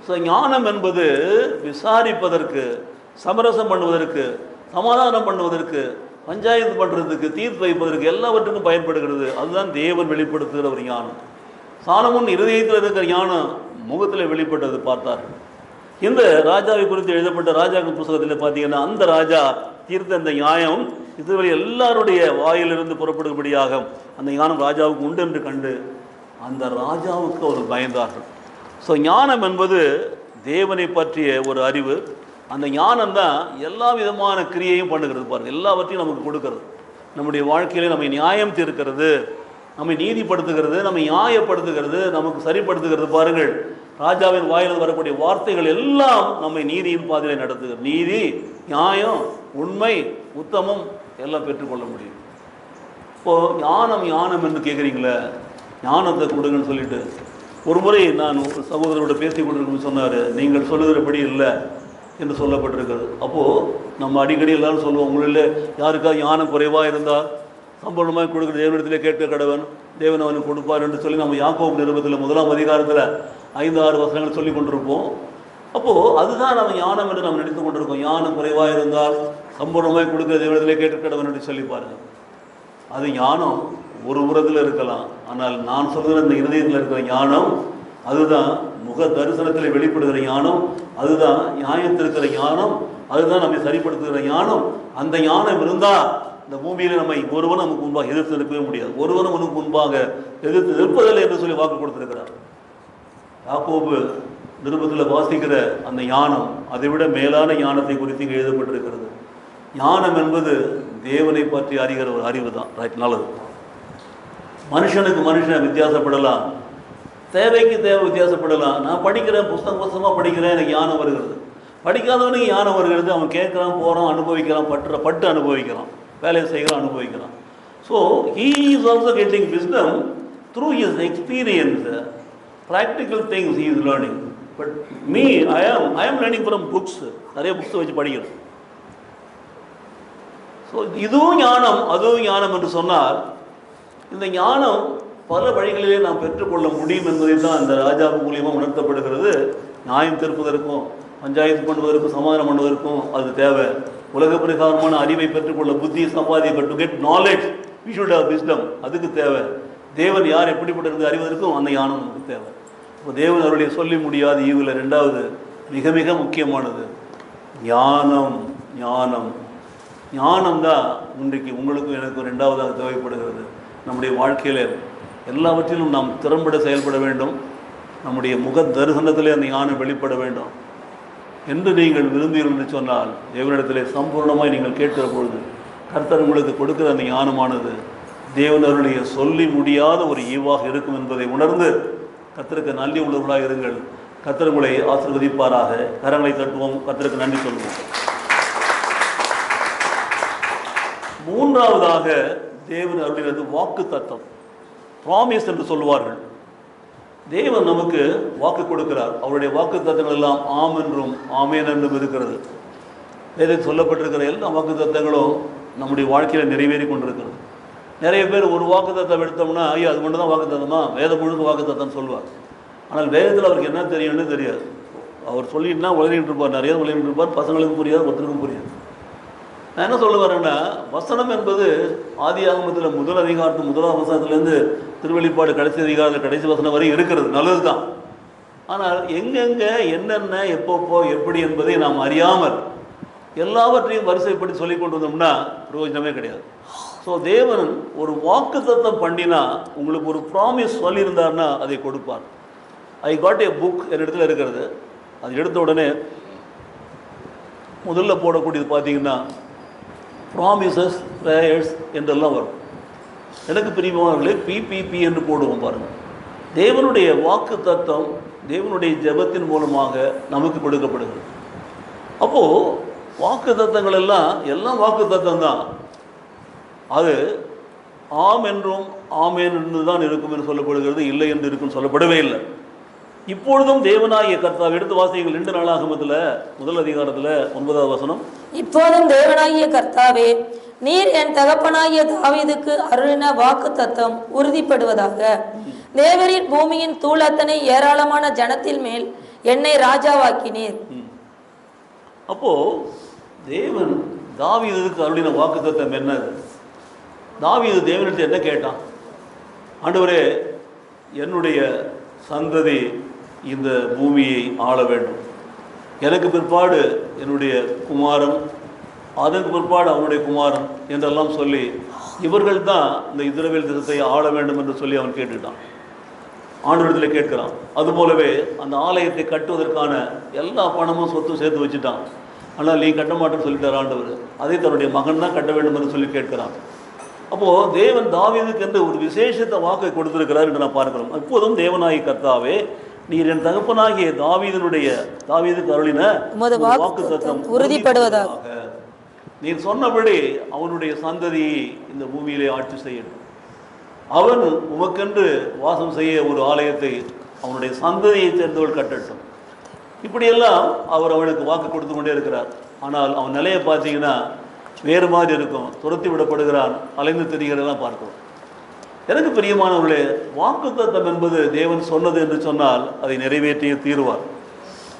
ஸோ ஞானம் என்பது விசாரிப்பதற்கு, சமரசம் பண்ணுவதற்கு, சமாதானம் பண்ணுவதற்கு, பஞ்சாயத்து பண்ணுறதுக்கு, தீர்ப்பு வைப்பதற்கு எல்லாவற்றுக்கும் பயன்படுகிறது. அதுதான் தேவன் வெளிப்படுத்துகிற ஒரு ஞானம். சாலமோன் இருதயத்தில் இருக்கிற ஞானம் முகத்தில் வெளிப்பட்டது பார்த்தார்கள். இந்த ராஜாவை குறித்து எழுதப்பட்ட ராஜாக்கள் புத்தகத்தில் பார்த்தீங்கன்னா அந்த ராஜா தீர்த்த அந்த நியாயம் இதுவரை எல்லாருடைய வாயிலிருந்து புறப்படும்படியாக அந்த ஞானம் ராஜாவுக்கு உண்டு என்று கண்டு அந்த ராஜாவுக்கு அவர் பயந்தார்கள். ஸோ ஞானம் என்பது தேவனை பற்றிய ஒரு அறிவு. அந்த ஞானம் தான் எல்லா விதமான கிரியையும் பண்ணுகிறது. பாருங்கள், எல்லாவற்றையும் நமக்கு கொடுக்கறது. நம்முடைய வாழ்க்கையிலே நம்மை நியாயம் தீர்க்கிறது, நம்மை நீதிப்படுத்துகிறது, நம்மை நியாயப்படுத்துகிறது, நமக்கு சரிப்படுத்துகிறது. பாருங்கள், ராஜாவின் வாயிலில் வரக்கூடிய வார்த்தைகள் எல்லாம் நம்மை நீதியின் பாதையிலே நடத்துகிறது. நீதி, நியாயம், உண்மை, உத்தமம் எல்லாம் பெற்றுக்கொள்ள முடியும். இப்போது ஞானம் என்று கேட்குறீங்களே, ஞானத்தை கொடுங்கன்னு சொல்லிட்டு ஒரு முறை நான் ஒரு சகோதரோட பேசி கொண்டிருக்கணும்னு சொன்னார். நீங்கள் சொல்லுகிறபடி இல்லை என்று சொல்லப்பட்டிருக்கிறது. அப்போது நம்ம அடிக்கடி எல்லாரும் சொல்லுவோம், உங்களில் யாருக்காவது ஞானம் குறைவாக இருந்தால் சம்பூர்ணமாக கொடுக்குற தேவனிடத்திலே கேட்க கடவன், தேவன் அவனுக்கு கொடுப்பார் என்று சொல்லி நம்ம யாக்கோபு நிருபத்தில் 1ஆம் அதிகாரத்தில் 5-6 வசனங்கள் சொல்லி கொண்டிருப்போம். அப்போது அதுதான் நம்ம ஞானம் என்று நாம் நினைத்து கொண்டிருக்கோம். ஞானம் குறைவாக இருந்தால் சம்பூர்ணமாக கொடுக்குற தேவனிடத்திலே கேட்க கடவன் என்று சொல்லி பாருங்கள். அது ஞானம் ஒரு புறத்தில் இருக்கலாம். ஆனால் நான் சொல்கிற இந்த இருதயத்தில் இருக்கிற ஞானம், அதுதான் முக தரிசனத்தில் வெளிப்படுகிற ஞானம், அதுதான் நியாயத்திருக்கிற ஞானம், அதுதான் நம்மை சரிப்படுத்துகிற ஞானம். அந்த ஞானம் இருந்தால் இந்த பூமியில் நம்மை ஒருவன் நமக்கு முன்பாக எதிர்த்து நிற்கவே முடியாது. ஒருவனும் உனக்கு முன்பாக எதிர்த்து நிற்பதில்லை என்று சொல்லி வாக்கு கொடுத்திருக்கிறார். யாக்கோபு நிருபத்தில் வாசிக்கிற அந்த ஞானம் அதை விட மேலான ஞானத்தை குறித்து இங்கே எழுதப்பட்டிருக்கிறது. ஞானம் என்பது தேவனை பற்றி அறிகிற ஒரு அறிவு தான். ரைட், நல்லது. மனுஷனுக்கு மனுஷன் வித்தியாசப்படலாம், தேவைக்கு தேவை வித்தியாசப்படலாம். நான் படிக்கிறேன், புஸ்தகமாக படிக்கிறேன், எனக்கு ஞானம் வருகிறது. படிக்காதவனுக்கு ஞானம் வருகிறது. அவன் கேட்குறான், போகிறான், அனுபவிக்கிறான், பட்டு அனுபவிக்கிறான், வேலையை செய்கிறான், அனுபவிக்கிறான். So he is also getting wisdom through his experience, practical things he is learning. But me, I am learning from books. நிறைய புக்ஸை வச்சு படிக்கிறேன். ஸோ இதுவும் ஞானம் அதுவும் ஞானம் என்று சொன்னால், இந்த ஞானம் பல வழிகளிலே நாம் பெற்றுக்கொள்ள முடியும் என்பதை தான் அந்த ராஜாவு மூலியமாக உணர்த்தப்படுகிறது. நியாயம் தீர்ப்பதற்கும், பஞ்சாயத்து பண்ணுவதற்கும், சமாதானம் பண்ணுவதற்கும் அது தேவை. உலக பிரகாரமான அறிவை பெற்றுக்கொள்ள, புத்தியை சம்பாதிக்க, to get knowledge we should have wisdom, அதுக்கு தேவை. தேவன் யார் எப்படிப்பட்டிருந்து அறிவதற்கும் அந்த ஞானம் நமக்கு தேவை. இப்போ தேவன் அவருடைய சொல்லி முடியாத ஈவில் 2வது மிக மிக முக்கியமானது ஞானம். ஞானம் ஞானம் தான் இன்றைக்கு உங்களுக்கும் எனக்கும் 2வதாக தேவைப்படுகிறது. நம்முடைய வாழ்க்கையில் எல்லாவற்றிலும் நாம் திறம்பட செயல்பட வேண்டும். நம்முடைய முக தரிசனத்திலே அந்த ஞானம் வெளிப்பட வேண்டும் என்று நீங்கள் விரும்புகிறீர்கள் என்று சொன்னால், தேவனிடத்திலே சம்பூர்ணமாய் நீங்கள் கேட்கிற பொழுது கர்த்தர் உங்களுக்கு கொடுக்கிற அந்த ஞானமானது தேவனருடைய சொல்லி முடியாத ஒரு ஈவாக இருக்கும் என்பதை உணர்ந்து கர்த்தருக்கு நன்றி உள்ளவர்களாக இருங்கள். கர்த்தர் உங்களை ஆசீர்வதிப்பாராக. கரங்களை தட்டுவோம், கர்த்தருக்கு நன்றி சொல்லுவோம். 3வதாக தேவன் அருளினது வாக்கு தத்தம், ப்ராமிஸ் என்று சொல்லுவார்கள். தேவன் நமக்கு வாக்கு கொடுக்கிறார். அவருடைய வாக்கு தத்தங்கள் எல்லாம் ஆம் என்றும் ஆமேன் என்றும் இருக்கிறது. வேதத்தில் சொல்லப்பட்டிருக்கிற எல்லா வாக்கு தத்தங்களும் நம்முடைய வாழ்க்கையில் நிறைவேறி கொண்டிருக்கிறது. நிறைய பேர் ஒரு வாக்கு தத்தம் எடுத்தோம்னா, ஐயோ அது மட்டும் தான் வாக்கு தத்தமா, வேதம் முழுக்க வாக்கு தத்தம்னு சொல்லுவார். ஆனால் வேதத்தில் அவருக்கு என்ன தெரியும்னு தெரியாது. அவர் சொல்லிட்டுனா உலகிட்டு இருப்பார், நிறைய உலகிட்டு இருப்பார். பசங்களுக்கும் புரியாது, ஒருத்தருக்கும் புரியாது. நான் என்ன சொல்ல வரேன்னா, வசனம் என்பது ஆதி ஆகமத்தில் 1 அதிகாரத்து 1ஆம் வசனத்திலேருந்து திருவெளிப்பாடு கடைசி அதிகாரத்தில் கடைசி வசனம் வரை இருக்கிறது, நல்லது தான். ஆனால் எங்கெங்கே என்னென்ன எப்பப்போ எப்படி என்பதை நாம் அறியாமல் எல்லாவற்றையும் வரிசைப்படி சொல்லி கொண்டு வந்தோம்னா பிரயோஜனமே கிடையாது. ஸோ தேவன் ஒரு வாக்கு தத்தம் பண்ணினா, உங்களுக்கு ஒரு ப்ராமிஸ் சொல்லியிருந்தார்னா அதை கொடுப்பார். ஐ காட் ஏ புக் என்னிடத்தில் இருக்கிறது. அது எடுத்த உடனே முதல்ல போடக்கூடியது பார்த்தீங்கன்னா ப்ராமிசஸ், ப்ரேயர்ஸ் என்றெல்லாம் வரும். எனக்கு பிரியமானவர்களே, பிபிபி என்று போடுவோம் பாருங்கள். தேவனுடைய வாக்கு தத்தம் தேவனுடைய ஜெபத்தின் மூலமாக நமக்கு கொடுக்கப்படுகிறது. அப்போது வாக்கு தத்தங்கள் எல்லாம் வாக்கு தத்தம் தான். அது ஆம் என்றும் ஆமேன் என்று தான் இருக்கும் என்று சொல்லப்படுகிறது, இல்லை என்று இருக்குன்னு சொல்லப்படவே இல்லை. இப்பொழுதும் தேவனாகிய கர்த்தாவை எடுத்து வாசியுங்கள். 2 நாளாகமத்தில் 1 அதிகாரத்தில் 9வது வசனம். இப்போதும் தேவனாகிய கர்த்தாவே, நீர் என் தகப்பனாகிய தாவீதுக்கு அருளின வாக்கு தத்தம் உறுதிப்படுவதாக. தேவரீர் பூமியின் தூள் அத்தனை ஏராளமான ஜனத்தின் மேல் என்னை ராஜாவாக்கினீர். அப்போ தேவன் தாவீதுக்கு அருளின வாக்கு தத்தம் என்னது? தாவீது தேவனிடத்தில் என்ன கேட்டான்? ஆண்டவரே, என்னுடைய சந்ததி இந்த பூமியை ஆள வேண்டும், எனக்கு பிற்பாடு என்னுடைய குமாரன், அதற்கு பிற்பாடு அவனுடைய குமாரன் என்றெல்லாம் சொல்லி இவர்கள் தான் இந்த இஸ்ரவேல் தேசத்தை ஆள வேண்டும் என்று சொல்லி அவன் கேட்டுட்டான், ஆண்டவரிடத்தில் கேட்கிறான். அதுபோலவே அந்த ஆலயத்தை கட்டுவதற்கான எல்லா பணமும் சொத்தும் சேர்த்து வச்சுட்டான். ஆனால் நீ கட்ட மாட்டேன்னு சொல்லிட்டார் ஆண்டவர். அதை தன்னுடைய மகன் தான் கட்ட வேண்டும் என்று சொல்லி கேட்கிறான். அப்போது தேவன் தாவீதுக்கு என்று ஒரு விசேஷத்தை வாக்கை கொடுத்திருக்கிறார் என்று நான் பார்க்கிறோம். இப்போதும் தேவனாகிய கர்த்தாவே, நீர் என் தகப்பனாகிய தாவீதுக்கு அருளின வாக்கு தத்தம் உறுதிப்படுவதாக. நீர் சொன்னபடி அவனுடைய சந்ததியை இந்த பூமியிலே ஆட்சி செய்யணும். அவன் உமக்கென்று வாசம் செய்ய ஒரு ஆலயத்தை அவனுடைய சந்ததியை சேர்ந்தவள் கட்டட்டும். இப்படியெல்லாம் அவர் அவனுக்கு வாக்கு கொடுத்து கொண்டே இருக்கிறார். ஆனால் அவன் நிலையை பார்த்தீங்கன்னா வேறு மாதிரி இருக்கும். துரத்தி விடப்படுகிறான், அலைந்து திரிகிறதெல்லாம் பார்க்கிறோம். எனக்கு பிரியமானவர்களே, வாக்கு தத்தம் என்பது தேவன் சொன்னது என்று சொன்னால் அதை நிறைவேற்றியே தீருவார்,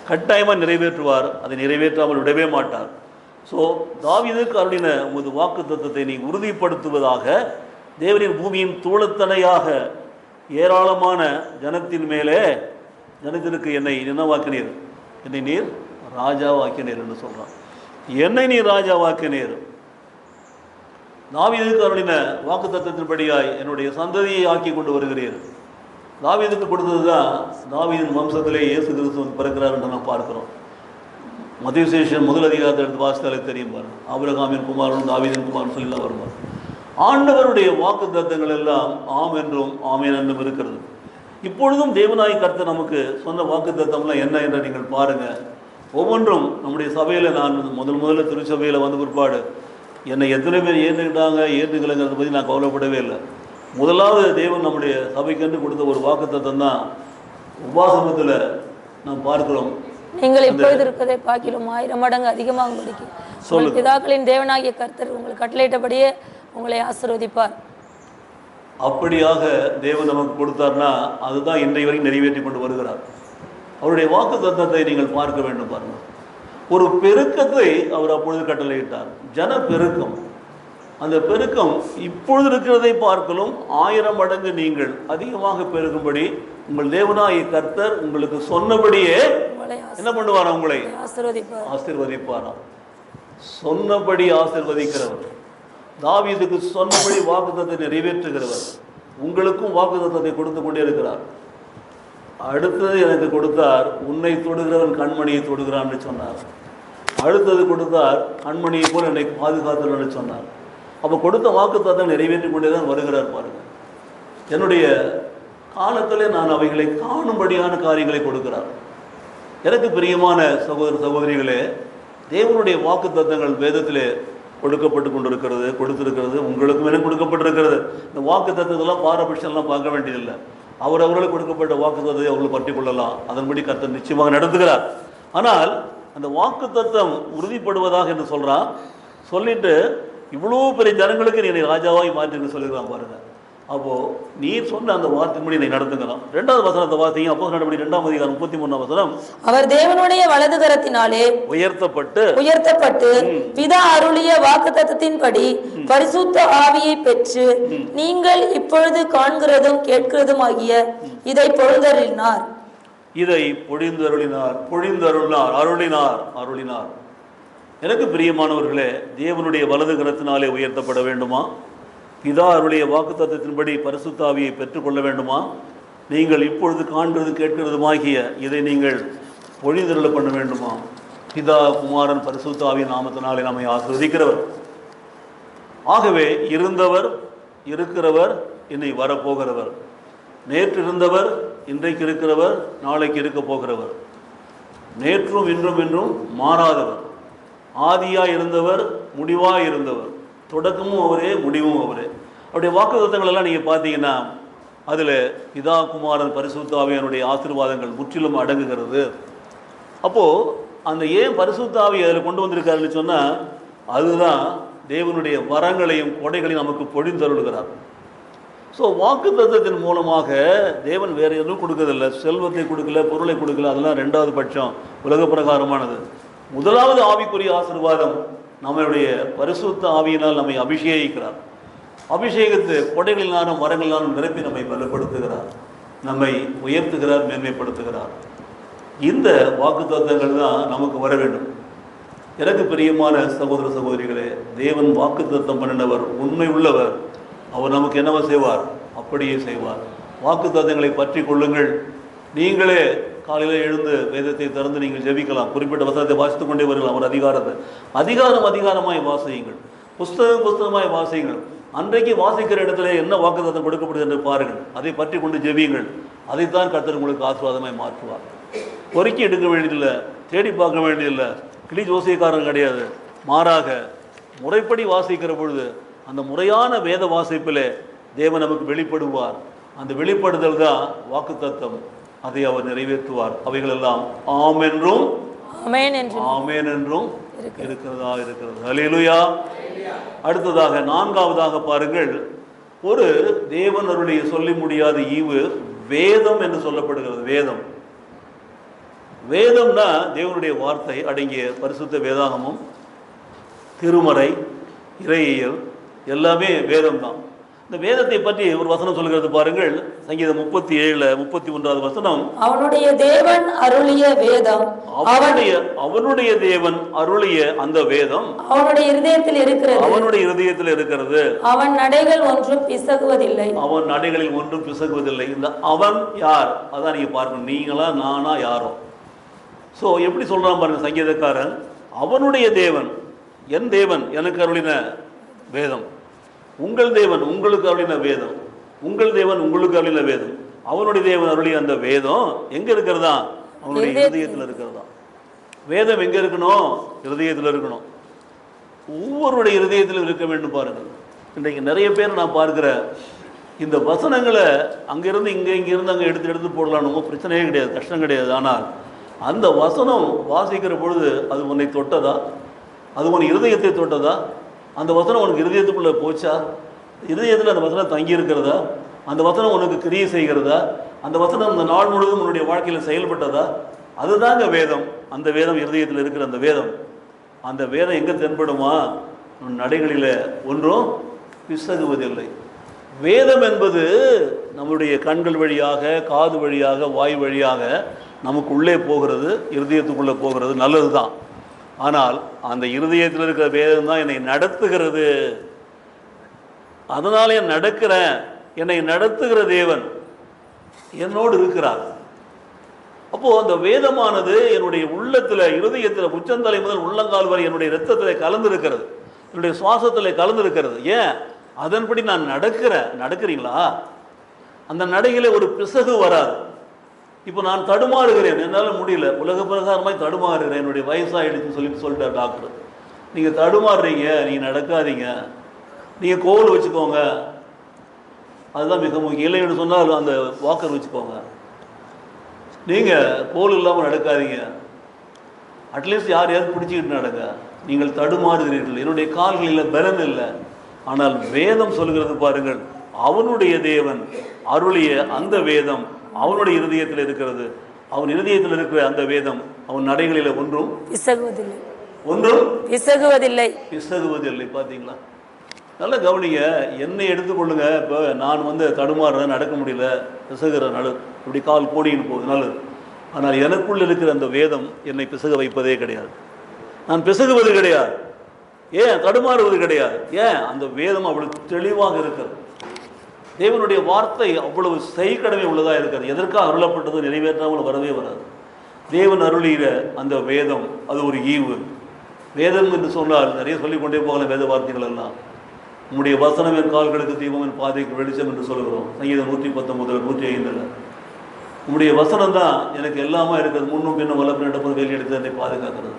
கட்டாயமாக நிறைவேற்றுவார். அதை நிறைவேற்றாமல் விடவே மாட்டார். ஸோ தாவீதுக்கு அருளின உமது வாக்கு தத்தத்தை நீ உறுதிப்படுத்துவதாக. தேவனின் பூமியின் தூளத்தனையாக ஏராளமான ஜனத்தின் மேலே ஜனத்திற்கு என்னை என்னவாக்கினீர், என்னை நீர் ராஜாவாக்கினீர் என்று சொல்கிறான். என்னை நீர் ராஜாவாக்கினீர். தாவீதுக்கு அருளின வாக்கு தத்தத்தின்படியாய் என்னுடைய சந்ததியை ஆக்கி கொண்டு வருகிறீர். தாவீதுக்கு கொடுத்தது தான் தாவீதின் வம்சத்திலே இயேசு கிறிஸ்து பிறக்கிறார் என்று நாம் பார்க்கிறோம். மத்தேயு சுவிசேஷம் 1 அதிகாரத்தை எடுத்து வாசித்தாலே தெரியும் பாருங்கள். ஆபிரகாமின் குமாரனும் தாவீதின் குமாரன் சொல்லி தான் வருவார். ஆண்டவருடைய வாக்கு தத்தங்கள் எல்லாம் ஆம் என்றும் ஆமேன் என்றும் இருக்கிறது. இப்பொழுதும் தேவனாய் கர்த்தர் நமக்கு சொன்ன வாக்கு தத்தம்லாம் என்ன என்று நீங்கள் பாருங்கள். ஒவ்வொன்றும் நம்முடைய சபையில் நான் முதல்ல திருச்சபையில் வந்த பிற்பாடு என்னை எத்தனை பேர் ஏற்றுக்கலைங்கிறத பற்றி நான் கவலைப்படவே இல்லை. முதலாவது தேவன் நம்முடைய சபைக்கென்று கொடுத்த ஒரு வாக்கு தத்தம் தான் உபாசமத்தில் நாம் பார்க்கிறோம். நீங்கள் இப்பொழுது இருக்கிறதை பார்க்கிறோம் 1000 மடங்கு அதிகமாக முடிக்கும். பிதாக்களின் தேவனாகிய கர்த்தர் உங்களுக்கு கட்டளையிட்டபடியே உங்களை ஆசீர்வதிப்பார். அப்படியாக தேவன் நமக்கு கொடுத்தார்னா அதுதான் இன்றைய வரைக்கும் நிறைவேற்றி கொண்டு வருகிறார். அவருடைய வாக்கு தத்தத்தை நீங்கள் பார்க்க வேண்டும் பாருங்கள். ஒரு பெருக்கத்தை அவர் அப்பொழுது கட்டளையிட்டார், ஜன பெருக்கம். அந்த பெருக்கம் இப்பொழுது இருக்கிறதை பார்க்கலும் 1000 மடங்கு நீங்கள் அதிகமாக பெருகும்படி உங்கள் தேவனாகிய கர்த்தர் உங்களுக்கு சொன்னபடியே என்ன பண்ணுவாராம், உங்களை ஆசீர்வதிப்பாராம். சொன்னபடி ஆசீர்வதிக்கிறவர், தாவீதுக்கு சொன்னபடி வாக்குத்தத்தை நிறைவேற்றுகிறவர், உங்களுக்கும் வாக்குத்தத்தை கொடுத்து கொண்டே இருக்கிறார். அடுத்தது எனக்கு கொடுத்தார், உன்னை தொடுகிறவன் கண்மணியை தொடுகிறான்னு சொன்னார். அடுத்தது கொடுத்தார், கண்மணியை போல் என்னை பாதுகாத்துன்னு சொன்னார். அப்போ கொடுத்த வாக்குத்தத்தை நிறைவேற்றி கொண்டே தான் வருகிறார் பாருங்கள். என்னுடைய காலத்தில் நான் அவைகளை காணும்படியான காரியங்களை கொடுக்கிறார். எனக்கு பிரியமான சகோதர சகோதரிகளே, தேவனுடைய வாக்கு தத்தங்கள் வேதத்திலே கொடுக்கப்பட்டு கொண்டிருக்கிறது, கொடுத்திருக்கிறது. உங்களுக்கும் எனக்கு கொடுக்கப்பட்டிருக்கிறது. இந்த வாக்கு தத்தத்தெல்லாம் பாரபட்சம்லாம் பார்க்க வேண்டியதில்லை. அவர்களுக்கு கொடுக்கப்பட்ட வாக்கு தத்தத்தை அவர்கள் பற்றி கொள்ளலாம். அதன்படி கர்த்தர் நிச்சயமாக நடத்துகிறார். ஆனால் அந்த வாக்கு தத்தம் உறுதிப்படுவதாக என்று சொல்கிறான். சொல்லிட்டு இவ்வளோ பெரிய ஜனங்களுக்கு நீ ராஜாவாகி மாற்றி சொல்லிக்கிறான் பாருங்கள். அப்போது நீ சொன்ன அந்த வார்த்தையின்படி நீ நடத்துங்கலாம். 2வது வசனத்தை வார்த்தையும் அப்போஸ்தலர் நடபடி 2ஆம் அதிகாரம் 33ஆம் வசனம். அவர் தேவனுடைய வலது கரத்தினாலே உயர்த்தப்பட்டு பிதா அருளிய வாக்குத்தத்தத்தின்படி பரிசுத்த ஆவியை பெற்று நீங்கள் இப்பொழுது காண்கிறதும் கேட்கிறதும் ஆகிய இதை பொழிந்தருளினார். அருளினார். எனக்கு பிரியமானவர்களே, தேவனுடைய வலது கரத்தினாலே உயர்த்தப்பட வேண்டுமா? பிதா அருளிய வாக்குத்தத்தத்தின்படி பரிசுத்த ஆவியை பெற்றுக்கொள்ள வேண்டுமா? நீங்கள் இப்பொழுது காண்கிறது கேட்கிறதுமாகிய இதை நீங்கள் பொழிந்தருள பண்ண வேண்டுமா? பிதா குமாரன் பரிசுத்த ஆவியின் நாமத்தினாலே நம்மை ஆசீர்வதிக்கிறவர். ஆகவே இருந்தவர், இருக்கிறவர், இனி வரப்போகிறவர், நேற்று இருந்தவர், இன்றைக்கு இருக்கிறவர், நாளைக்கு இருக்க போகிறவர், நேற்றும் இன்றும் என்றும் மாறாதவர், ஆதியாய் இருந்தவர், முடிவாய் இருந்தவர், தொடக்கமும் அவரே, முடிவும் அவரே. அவருடைய வாக்குத்தத்தங்கள் எல்லாம் நீங்கள் பார்த்தீங்கன்னா அதில் பிதா குமாரன் பரிசுத்த ஆவியினுடைய ஆசீர்வாதங்கள் முற்றிலும் அடங்குகிறது. அப்போது அந்த ஏன் பரிசுத்த ஆவி அதில் கொண்டு வந்திருக்காருன்னு சொன்னால், அதுதான் தேவனுடைய வரங்களையும் கொடைகளையும் நமக்கு பொழிந்தருளுகிறார். ஸோ வாக்குத்தத்தத்தின் மூலமாக தேவன் வேறு எதுவும் கொடுக்கறதில்லை. செல்வத்தை கொடுக்கல, பொருளை கொடுக்கல, அதெல்லாம் ரெண்டாவது பட்சம், உலக பிரகாரமானது. முதலாவது ஆவிக்குரிய ஆசீர்வாதம் நம்மளுடைய பரிசுத்த ஆவியினால் நம்மை அபிஷேகிக்கிறார். அபிஷேகத்து கொடைகளினாலும் வரங்களினாலும் நிரப்பி நம்மை பலப்படுத்துகிறார், நம்மை உயர்த்துகிறார், மேன்மைப்படுத்துகிறார். இந்த வாக்குத்தத்தங்கள் தான் நமக்கு வர வேண்டும். எனக்கு பிரியமான சகோதர சகோதரிகளே, தேவன் வாக்குத்தத்தம் பண்ணினவர், உண்மை உள்ளவர். அவர் நமக்கு என்னவோ செய்வார், அப்படியே செய்வார். வாக்குத்தத்தங்களை பற்றி கொள்ளுங்கள். நீங்களே காலையில் எழுந்து வேதத்தை திறந்து நீங்கள் ஜெபிக்கலாம். குறிப்பிட்ட வசனத்தை வாசித்து கொண்டே வரலாம். ஒரு அதிகாரமாய் வாசியுங்கள். புஸ்தகமாய் வாசியுங்கள். அன்றைக்கு வாசிக்கிற இடத்துல என்ன வாக்குத்தத்தம் கொடுக்கப்படுது என்று பாருங்கள். அதை பற்றி கொண்டு ஜெபியுங்கள். அதைத்தான் கர்த்தர் உங்களுக்கு ஆசீர்வாதமாய் மாற்றுவார். பொறுக்கி எடுக்க வேண்டியதில்லை, தேடி பார்க்க வேண்டியதில்லை, கிளி ஜோசியக்காரன் கிடையாது. மாறாக முறைப்படி வாசிக்கிற பொழுது அந்த முறையான வேத வாசிப்பில் தேவன் நமக்கு வெளிப்படுவார். அந்த வெளிப்படுதல் தான் வாக்குத்தத்தம். அதை அவர் நிறைவேற்றுவார். அவைகளெல்லாம் ஆம் என்றும் ஆமேன் என்றும் இருக்கிறதா இருக்கிறது. ஹல்லேலூயா. அடுத்ததாக நான்காவதாக பாருங்கள், ஒரு தேவன் அவருடைய சொல்லி முடியாத ஈவு வேதம் என்று சொல்லப்படுகிறது. வேதம்னா தேவனுடைய வார்த்தை அடங்கிய பரிசுத்த வேதாகமும், திருமறை, இறையியல் எல்லாமே வேதம் தான். இந்த வேதத்தை பற்றி ஒரு வசனம் சொல்கிறது பாருங்கள். சங்கீதம் 37 31வது வசனம், அவனுடைய தேவன் அருளிய வேதம், அவனுடைய தேவன் அருளிய அந்த வேதம் அவனுடைய இருதயத்தில் இருக்கிறது. அவன் நடைகள் ஒன்றும் பிசகுவதில்லை. அவன் நடைகளில் ஒன்றும் பிசகுவதில்லை. இந்த அவன் யார்? அதான் நீங்க பார்க்கணும். நீங்களா, நானா, யாரோ? ஸோ எப்படி சொல்றான் பாருங்க சங்கீதக்காரன், அவனுடைய தேவன், என் தேவன் எனக்கு அருளின வேதம், உங்கள் தேவன் உங்களுக்கு அருளின வேதம், உங்கள் தேவன் உங்களுக்கு அருளின வேதம், அவனுடைய தேவன் அருளிய அந்த வேதம் எங்க இருக்கிறதா? அவனுடைய இருதயத்தில் இருக்கிறதா. வேதம் எங்க இருக்கணும்? இருதயத்தில் இருக்கணும். ஒவ்வொருடைய இருதயத்திலும் இருக்க வேண்டும். பாருங்கள், இன்றைக்கு நிறைய பேர் நான் பார்க்கிற இந்த வசனங்களை அங்கிருந்து இங்கிருந்து அங்கே எடுத்து போடலாம், ரொம்ப பிரச்சனையே கிடையாது, கஷ்டம் கிடையாது. ஆனால் அந்த வசனம் வாசிக்கிற பொழுது அது உன்னை தொட்டதா? அது உன் இருதயத்தை தொட்டதா? அந்த வசனம் உனக்கு இருதயத்துக்குள்ளே போச்சா? இருதயத்தில் அந்த வசனம் தங்கி இருக்கிறதா? அந்த வசனம் உனக்கு கிரியை செய்கிறதா? அந்த வசனம் இந்த நாள் முழுவதும் உன்னுடைய வாழ்க்கையில் செயல்பட்டதா? அதுதாங்க வேதம். அந்த வேதம் இருதயத்தில் இருக்கிற அந்த வேதம் எங்கே தென்படுமா? உன் நடைகளில் ஒன்றும் பிசகுவதில்லை. வேதம் என்பது நம்முடைய கண்கள் வழியாக, காது வழியாக, வாய் வழியாக நமக்கு உள்ளே போகிறது, இருதயத்துக்குள்ளே போகிறது, நல்லது தான். ஆனால் அந்த இருதயத்தில் இருக்கிற வேதம் தான் என்னை நடத்துகிறது. அதனாலே நடக்கிறேன். என்னை நடத்துகிற தேவன் என்னோடு இருக்கிறார். அப்போது அந்த வேதமானது என்னுடைய உள்ளத்தில், இருதயத்தில், உச்சந்தலை முதல் உள்ளங்கால் வரை என்னுடைய இரத்தத்தில் கலந்துருக்கிறது, என்னுடைய சுவாசத்தில் கலந்துருக்கிறது. ஏன்? அதன்படி நான் நடக்கிறீங்களா? அந்த நடையிலே ஒரு பிசகு வராது. இப்போ நான் தடுமாறுகிறேன், என்னால் முடியல, உலக பிரகாரமாய் தடுமாறுகிறேன், என்னுடைய வயசாகிடுச்சுன்னு சொல்லிட்டார் டாக்டர். நீங்கள் தடுமாறுறீங்க, நீங்கள் நடக்காதீங்க, நீங்கள் கோல் வச்சுக்கோங்க, அதுதான் மிக முக்கியம். இல்லைன்னு சொன்னால் அந்த வாக்கர் வச்சுக்கோங்க. நீங்கள் கோல் இல்லாமல் நடக்காதீங்க, அட்லீஸ்ட் யாரையாவது பிடிச்சிக்கிட்டு நடங்க. நீங்கள் தடுமாறுகிறீர்கள், என்னுடைய கால்களில் பலன் இல்லை. ஆனால் வேதம் சொல்கிறது பாருங்கள், அவனுடைய தேவன் அருளிய அந்த வேதம் அவனுடைய இருதயத்தில் இருக்கிறது. அவன் இருதயத்தில் இருக்கிற அந்த வேதம் அவன் நடைகளில் ஒன்றும் பிசகுவதில்லை. பார்த்தீங்களா? நல்ல கவனிங்க, என்னை எடுத்துக்கொள்ளுங்க. இப்போ நான் தடுமாறுறேன், நடக்க முடியல, பிசகுறேன், இப்படி கால் கோடின்னு போகுது, நல்லது. ஆனால் எனக்குள் இருக்கிற அந்த வேதம் என்னை பிசக வைப்பதே கிடையாது. நான் பிசகுவது கிடையாது. ஏன்? தடுமாறுவது கிடையாது. ஏன்? அந்த வேதம் அவ்வளவு தெளிவாக இருக்கிறது. தேவனுடைய வார்த்தை அவ்வளவு செய்கடமை உள்ளதாக இருக்கிறது. எதற்காக அருளப்பட்டது நிறைவேற்றாமல் வரவே வராது. தேவன் அருளிகிற அந்த வேதம் அது ஒரு ஈவு. வேதம் என்று சொன்னால் நிறைய சொல்லிக்கொண்டே போகலாம். வேத வார்த்தைகள் எல்லாம் உம்முடைய வசனம் என் கால்களுக்கு தீபம் என் பாதைக்கு வெளிச்சம் என்று சொல்கிறோம். சங்கீதம் 119 105. உம்முடைய வசனம் தான் எனக்கு எல்லாமே இருக்கிறது. முன்னும் பின்னும் வல்லபின் நடப்பது வேலி எடுத்து என்னை பாதுகாக்கிறது.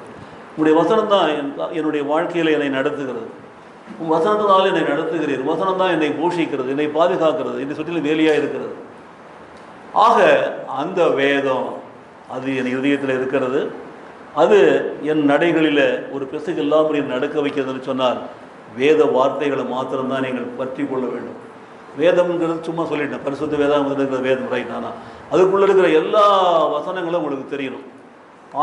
உம்முடைய வசனம் தான் என்னுடைய வாழ்க்கையில் என்னை நடத்துகிறது. உன் வசனத்தினால் என்னை நடத்துகிறீர். வசனம் தான் என்னை போஷிக்கிறது, என்னை பாதுகாக்கிறது, என்னை சுற்றிலும் வேலியாக இருக்கிறது. ஆக அந்த வேதம் அது என் இதயத்தில் இருக்கிறது. அது என் நடைகளில் ஒரு பிசகு இல்லாமல் நடக்க வைக்கிறதுன்னு சொன்னால் வேத வார்த்தைகளை மாத்திரம்தான் நீங்கள் பற்றி கொள்ள வேண்டும். வேதம்ங்கிறது சும்மா சொல்லிட்டேன், பரிசுத்த வேதம் இருக்கிற வேதம் ரைட். ஆனால் அதுக்குள்ளே இருக்கிற எல்லா வசனங்களும் உங்களுக்கு தெரியணும்.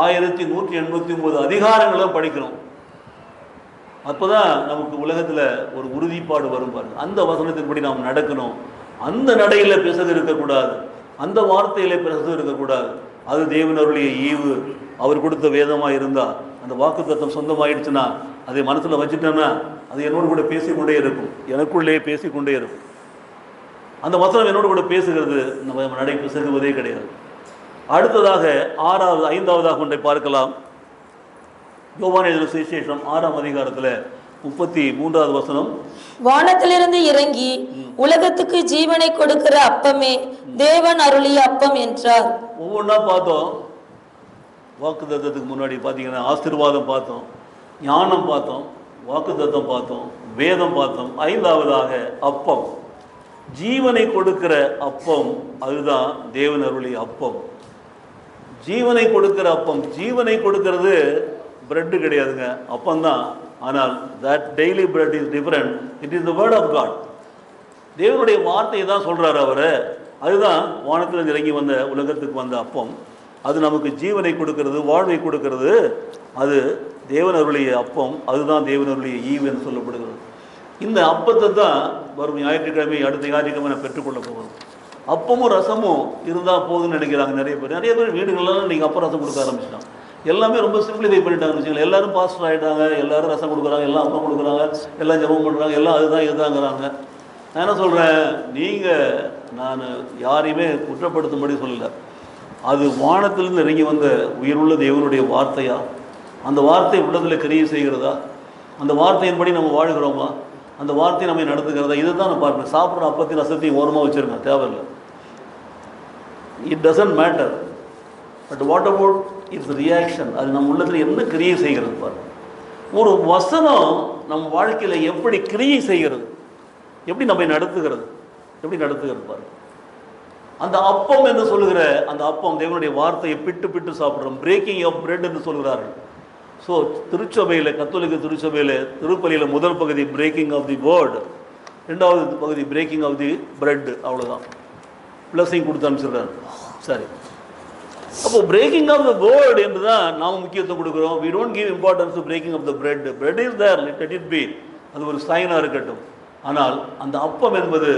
1189 அதிகாரங்களும் படிக்கணும். அப்போ தான் நமக்கு உலகத்தில் ஒரு உறுதிப்பாடு வரும் பாருங்க. அந்த வசனத்தின்படி நாம் நடக்கணும். அந்த நடையில் பிசகு இருக்கக்கூடாது, அந்த வார்த்தையிலே பிசகு இருக்கக்கூடாது. அது தேவனருடைய ஈவு, அவர் கொடுத்த வேதமாக இருந்தால் அந்த வாக்கு தத்துவம் சொந்தமாயிடுச்சுன்னா அதை மனசில் வச்சுட்டேன்னா அது என்னோடு கூட பேசிக்கொண்டே இருக்கும், எனக்குள்ளே பேசிக்கொண்டே இருக்கும். அந்த வசனம் என்னோடு கூட பேசுகிறது, நம்ம நடை பிசகுவதே கிடையாது. அடுத்ததாக 5ஆவதாக ஒன்றை பார்க்கலாம். யோவான் எழுதின சுவிசேஷம் 6ஆம் அதிகாரத்தில் 33வது வசனம். வானத்திலிருந்து இறங்கி உலகத்துக்கு ஜீவனை கொடுக்கிற அப்பமே தேவன் அருளிய அப்பம் என்றார். ஒவ்வொன்றா பார்த்தோம். வாக்கு தத்தத்துக்கு முன்னாடி பார்த்தீங்கன்னா ஆசீர்வாதம் பார்த்தோம், ஞானம் பார்த்தோம், வாக்கு தத்தம் பார்த்தோம், வேதம் பார்த்தோம். 5ஆவதாக அப்பம், ஜீவனை கொடுக்கிற அப்பம். அதுதான் தேவன் அருளிய அப்பம், ஜீவனை கொடுக்கிற அப்பம். ஜீவனை கொடுக்கிறது பிரெட்டு கிடையாதுங்க, அப்பந்தான். ஆனால் that daily bread is different. It is the word of God. தேவனுடைய வார்த்தையை தான் சொல்கிறார் அவர். அதுதான் வானத்தில் இறங்கி வந்த உலகத்துக்கு வந்த அப்பம். அது நமக்கு ஜீவனை கொடுக்கிறது, வாழ்வை கொடுக்கிறது. அது தேவன் அருளிய அப்பம். அதுதான் தேவன் அருளிய ஈவு என்று சொல்லப்படுகிறது. இந்த அப்பத்தை தான் வரும் ஞாயிற்றுக்கிழமை, அடுத்த ஞாயிற்றுக்கிழமை நான் பெற்றுக்கொள்ள போகிறோம். அப்பமும் ரசமும் இருந்தால் போதுன்னு நினைக்கிறாங்க நிறைய பேர். நிறைய பேர் வீடுகள்லாம் நீங்கள் அப்பம் ரசம் கொடுக்க ஆரம்பிச்சிட்டாங்க. எல்லாமே ரொம்ப சிம்பிளிஃபை பண்ணிட்டாங்கன்னு வச்சுக்கோங்க. எல்லாரும் பாஸ்டர் ஆகிட்டாங்க, எல்லாரும் ரசம் கொடுக்குறாங்க, எல்லாம் அப்பம் கொடுக்குறாங்க, எல்லாம் ஜெபம் பண்ணுறாங்க, எல்லாம் அதுதான் இதுதாங்கிறாங்க. நான் என்ன சொல்கிறேன், நான் யாரையுமே குற்றப்படுத்தும்படி சொல்லலை. அது வானத்திலிருந்து இறங்கி வந்த உயிருள்ள தேவனுடைய வார்த்தையா? அந்த வார்த்தை உள்ளத்தில் கிரியை செய்கிறதா? அந்த வார்த்தையின்படி நம்ம வாழ்கிறோமா? அந்த வார்த்தை நம்ம நடத்துகிறதா? இதை தான் நான் பார்ப்பேன். சாப்பிட்ற அப்பத்தையும் ரசத்தையும் ஓரமாக வச்சுருங்க, தேவையில்லை. It doesn't matter. But what about it's reaction? அது நம்ம உள்ளத்தில் என்ன கிரியை செய்கிறது பாருங்க. ஒரு வசனம் நம் வாழ்க்கையில் எப்படி கிரியை செய்கிறது, எப்படி நம்மை நடத்துகிறது, எப்படி நடத்துகிறது பாருங்க. அந்த அப்பம் என்று சொல்லுகிற அந்த அப்பம் தேவனுடைய வார்த்தையை பிட்டு பிட்டு சாப்பிட்றோம். பிரேக்கிங் ஆஃப் பிரெட் என்று சொல்கிறார்கள். ஸோ திருச்சபையில், கத்தோலிக்க திருச்சபையில் திருப்பலியில் முதல் பகுதி பிரேக்கிங் ஆஃப் தி வேர்டு, 2வது பகுதி பிரேக்கிங் ஆஃப் தி பிரெட். அவ்வளோதான், பிளஸிங் கொடுத்து அனுப்பிச்சிடுறாரு. சரி, அப்போ பிரேக்கிங் ஆஃப் த வேர்ட் என்று தான் நாம் முக்கியத்துவம் கொடுக்குறோம். We don't give importance to breaking of the bread. Bread is there, let it be. அது ஒரு சைனாக இருக்கட்டும். ஆனால் அந்த அப்பம் என்பது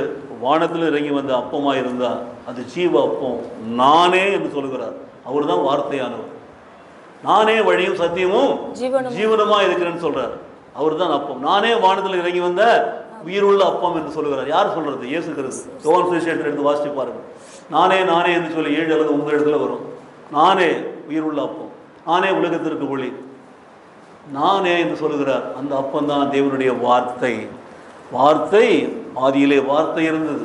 வானத்தில் இறங்கி வந்த அப்பமாக இருந்தால் அது ஜீவ அப்பம். நானே என்று சொல்கிறார். அவர் தான் வார்த்தையானவர். நானே வழியும் சத்தியமும் ஜீவனமாக இருக்கிறேன்னு சொல்கிறார். அவர் தான் அப்பம். நானே வானத்தில் இறங்கி வந்த உயிருள்ள அப்பம் என்று சொல்கிறார். யார் சொல்கிறது? இயேசு கிறிஸ்து. யோவான் சுவிசேஷத்தை எடுத்து வாசித்து பாருங்கள். நானே நானே என்று சொல்லி 7 அல்லது 9 இடத்துல வரும். நானே உயிருள்ள அப்பம், நானே உலகத்திற்கு ஒளி, நானே என்று சொல்கிறார். அந்த அப்பம் தான் தேவனுடைய வார்த்தை. வார்த்தை, ஆதியிலே வார்த்தை இருந்தது.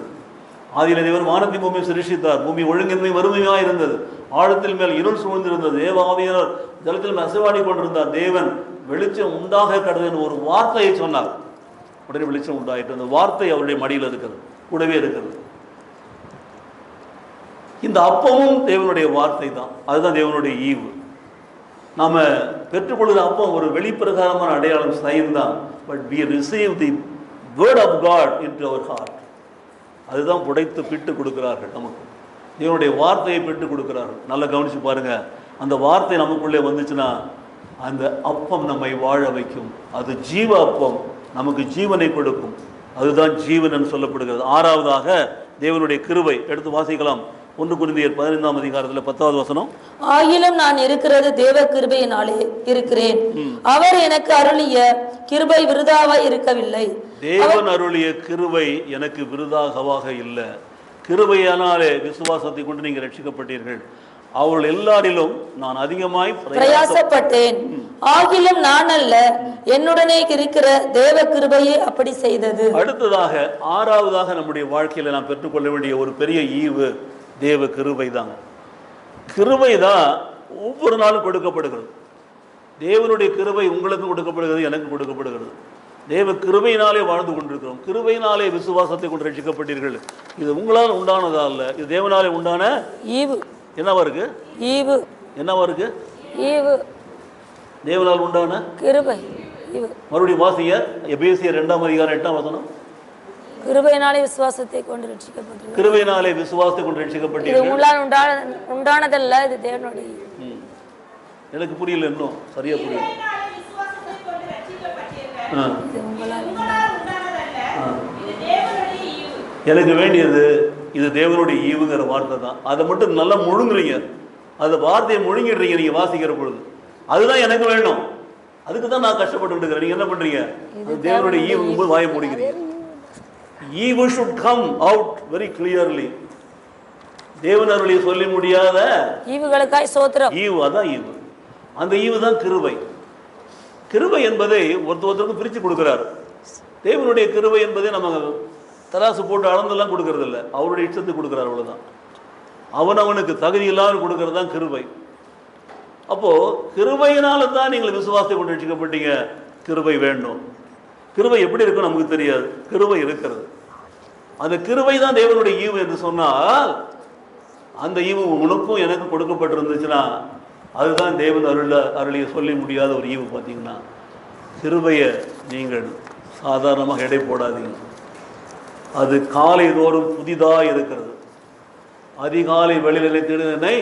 ஆதியிலே தேவன் வானத்தை பூமியை சிருஷ்டித்தார். பூமி ஒழுங்கின்மை வறுமையாக இருந்தது. ஆழத்தில் மேல் இருள் சூழ்ந்திருந்தது. தேவ ஆவியானவர் ஜலத்தில் மேல் அசைவாடி கொண்டிருந்தார். தேவன் வெளிச்சம் உண்டாக கடவுள் ஒரு வார்த்தையை சொன்னார். உடனே வெளிச்சம் உண்டாயிட்டு. அந்த வார்த்தை அவருடைய மடியில் இருக்கிறது, கூடவே இருக்கிறது. இந்த அப்பமும் தேவனுடைய வார்த்தை தான். அதுதான் தேவனுடைய ஈவு. நாம் பெற்றுக்கொள்கிற அப்பம் ஒரு வெளிப்பிரகாரமான அடையாளம், சைன் தான். But we receive the word of God into our heart. அதுதான் புடைத்து பிட்டு கொடுக்கிறார்கள் நமக்கு. தேவனுடைய வார்த்தையை பிட்டு கொடுக்கிறார்கள். நல்லா கவனித்து பாருங்கள். அந்த வார்த்தை நமக்குள்ளே வந்துச்சுன்னா அந்த அப்பம் நம்மை வாழ வைக்கும். அது ஜீவ அப்பம், நமக்கு ஜீவனை கொடுக்கும். அதுதான் ஜீவன் என்று சொல்லப்படுகிறது. 6ஆவதாக தேவனுடைய கிருபை. எடுத்து வாசிக்கலாம். 1 கொரிந்தியர் 15ஆம் அதிகாரத்தில் 10வது வசனம். ஆகிலும் நான் இருக்கிறது தேவ கிருபையினாலே இருக்கிறேன். அவர் எனக்கு அருளிய கிருபை விருதாவாய் இருக்கவில்லை. தேவன் அருளிய கிருபை எனக்கு விருதாகவாக இல்லை. கிருபையானாலே விசுவாசத்தை கொண்டு நீங்கள் ரட்சிக்கப்பட்டீர்கள். அவள் எல்லாரிலும் நான் அதிகமாய் பிரயாசப்பட்டேன், ஆகிலும் நான் அல்ல, என்னுடனே இருக்கிற தேவ கிருபையே அப்படி செய்தது. அடுத்ததாக ஆறாவதாக நம்முடைய வாழ்க்கையில நாம் பெற்றுக்கொள்ள வேண்டிய ஒரு பெரிய ஈவு தேவ கிருபை தான். கிருபை தான் ஒவ்வொரு நாளும் கொடுக்கப்படுகிறது. தேவனுடைய கிருபை உங்களுக்கும் கொடுக்கப்படுகிறது, எனக்கும் கொடுக்கப்படுகிறது. தேவ கிருபையினாலே வாழ்ந்து கொண்டிருக்கிறோம். கிருபையினாலே விசுவாசத்தை கொண்டு ரட்சிக்கப்பட்டீர்கள். இது உங்களால் உண்டானதா அல்ல, இது தேவனாலே உண்டான ஈவு. என்னவா இருக்கு? ஈவு. என்னவா இருக்கு? ஈவு. தேவனால் உண்டான கிருபை. ஈவு. மறுபடியும் வாசிங்க, எபேசியர் 2ஆம் அதிகாரம் 8ஆம் வசனம். கிருபையினாலே விசுவாசத்தை கொண்டு ரட்சிக்கப்பட்டீர்கள். கிருபையினாலே விசுவாசத்தை கொண்டு ரட்சிக்கப்பட்டீர்கள். இது உங்களால் உண்டானதல்ல, இது தேவனுடைய. எனக்கு புரியல, இன்னும் சரியா புரியல. எனக்கு வேண்டியது இது தேவனுடைய ஈவுங்கிற வார்த்தை தான். அதை மட்டும் நல்லா முழுங்குறீங்க, அந்த வார்த்தையை முழுங்கிடுறீங்க நீங்க வாசிக்கிற பொழுது. அதுதான் எனக்கு வேணும், அதுக்கு தான் நான் கஷ்டப்பட்டு இருக்கிறேன். நீங்க என்ன பண்றீங்க? தேவனுடைய ஈவுங்கும் போது வாயை முடிக்கிறீங்க. ஈவு should come out very clearly. தேவன் அருளை சொல்லி முடியாத ஈவுகளுக்காய் ஸ்தோத்திரம். ஈவு, அதான் ஈவு. அந்த ஈவு தான் கிருபை. கிருபை என்பதை ஒருத்தருக்கு பிரித்து கொடுக்கிறார். தேவனுடைய கிருபை என்பதை நம்ம தராசு போட்டு அளந்தெல்லாம் கொடுக்கறது இல்லை, அவருடைய இஷ்டத்துக்கு கொடுக்குறார், அவ்வளோதான். அவனுக்கு தகுதி இல்லாமல் கொடுக்கறது தான் கிருபை. அப்போ கிருபையினால தான் நீங்கள் விசுவாசத்தை கொண்டு ரட்சிக்கப்பட்டீங்க. கிருபை வேண்டும். கிருபை எப்படி இருக்கும் நமக்கு தெரியாது, கிருபை இருக்கிறது. அந்த கிருபை தான் தேவனுடைய ஈவு என்று சொன்னால், அந்த ஈவு உனக்கும் எனக்கும் கொடுக்கப்பட்டிருந்துச்சுன்னா அதுதான் தேவன் அருளிய சொல்லி முடியாத ஒரு ஈவு. பார்த்தீங்கன்னா கிருபையை நீங்கள் சாதாரணமாக எடை போடாதீங்க. அது காலை தோறும் புதிதாக இருக்கிறது. அதிகாலை வெளியிலே தேடுதனை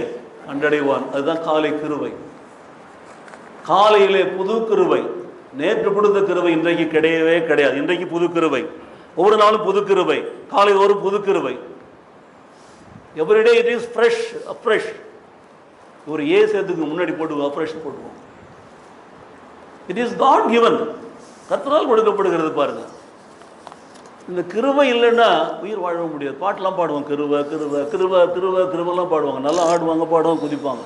கண்டடைவான். அதுதான் காலை கிருபை. காலையிலே புது கிருபை. நேற்று கொடுத்த கிருபை இன்றைக்கு கிடையவே கிடையாது. இன்றைக்கு புது கிருபை, ஒவ்வொரு நாளும் புது கிருபை, காலை தோறும் புது கிருபை. Everyday it is fresh, afresh. ஒரு சேர்த்துக்கு முன்னாடி போட்டு அஃப்ரெஷ் போட்டுவோம். இட் இஸ் காட் கிவன், கர்த்தரால் கொடுக்கப்படுகிறது. பாருங்க, இந்த கிருபை இல்லைன்னா உயிர் வாழ முடியாது. பாட்டெல்லாம் பாடுவாங்க, கிருபை கிருபை கிருபை கிருபை கிருபெல்லாம் பாடுவாங்க, நல்லா ஆடுவாங்க, பாடுவாங்க, குதிப்பாங்க.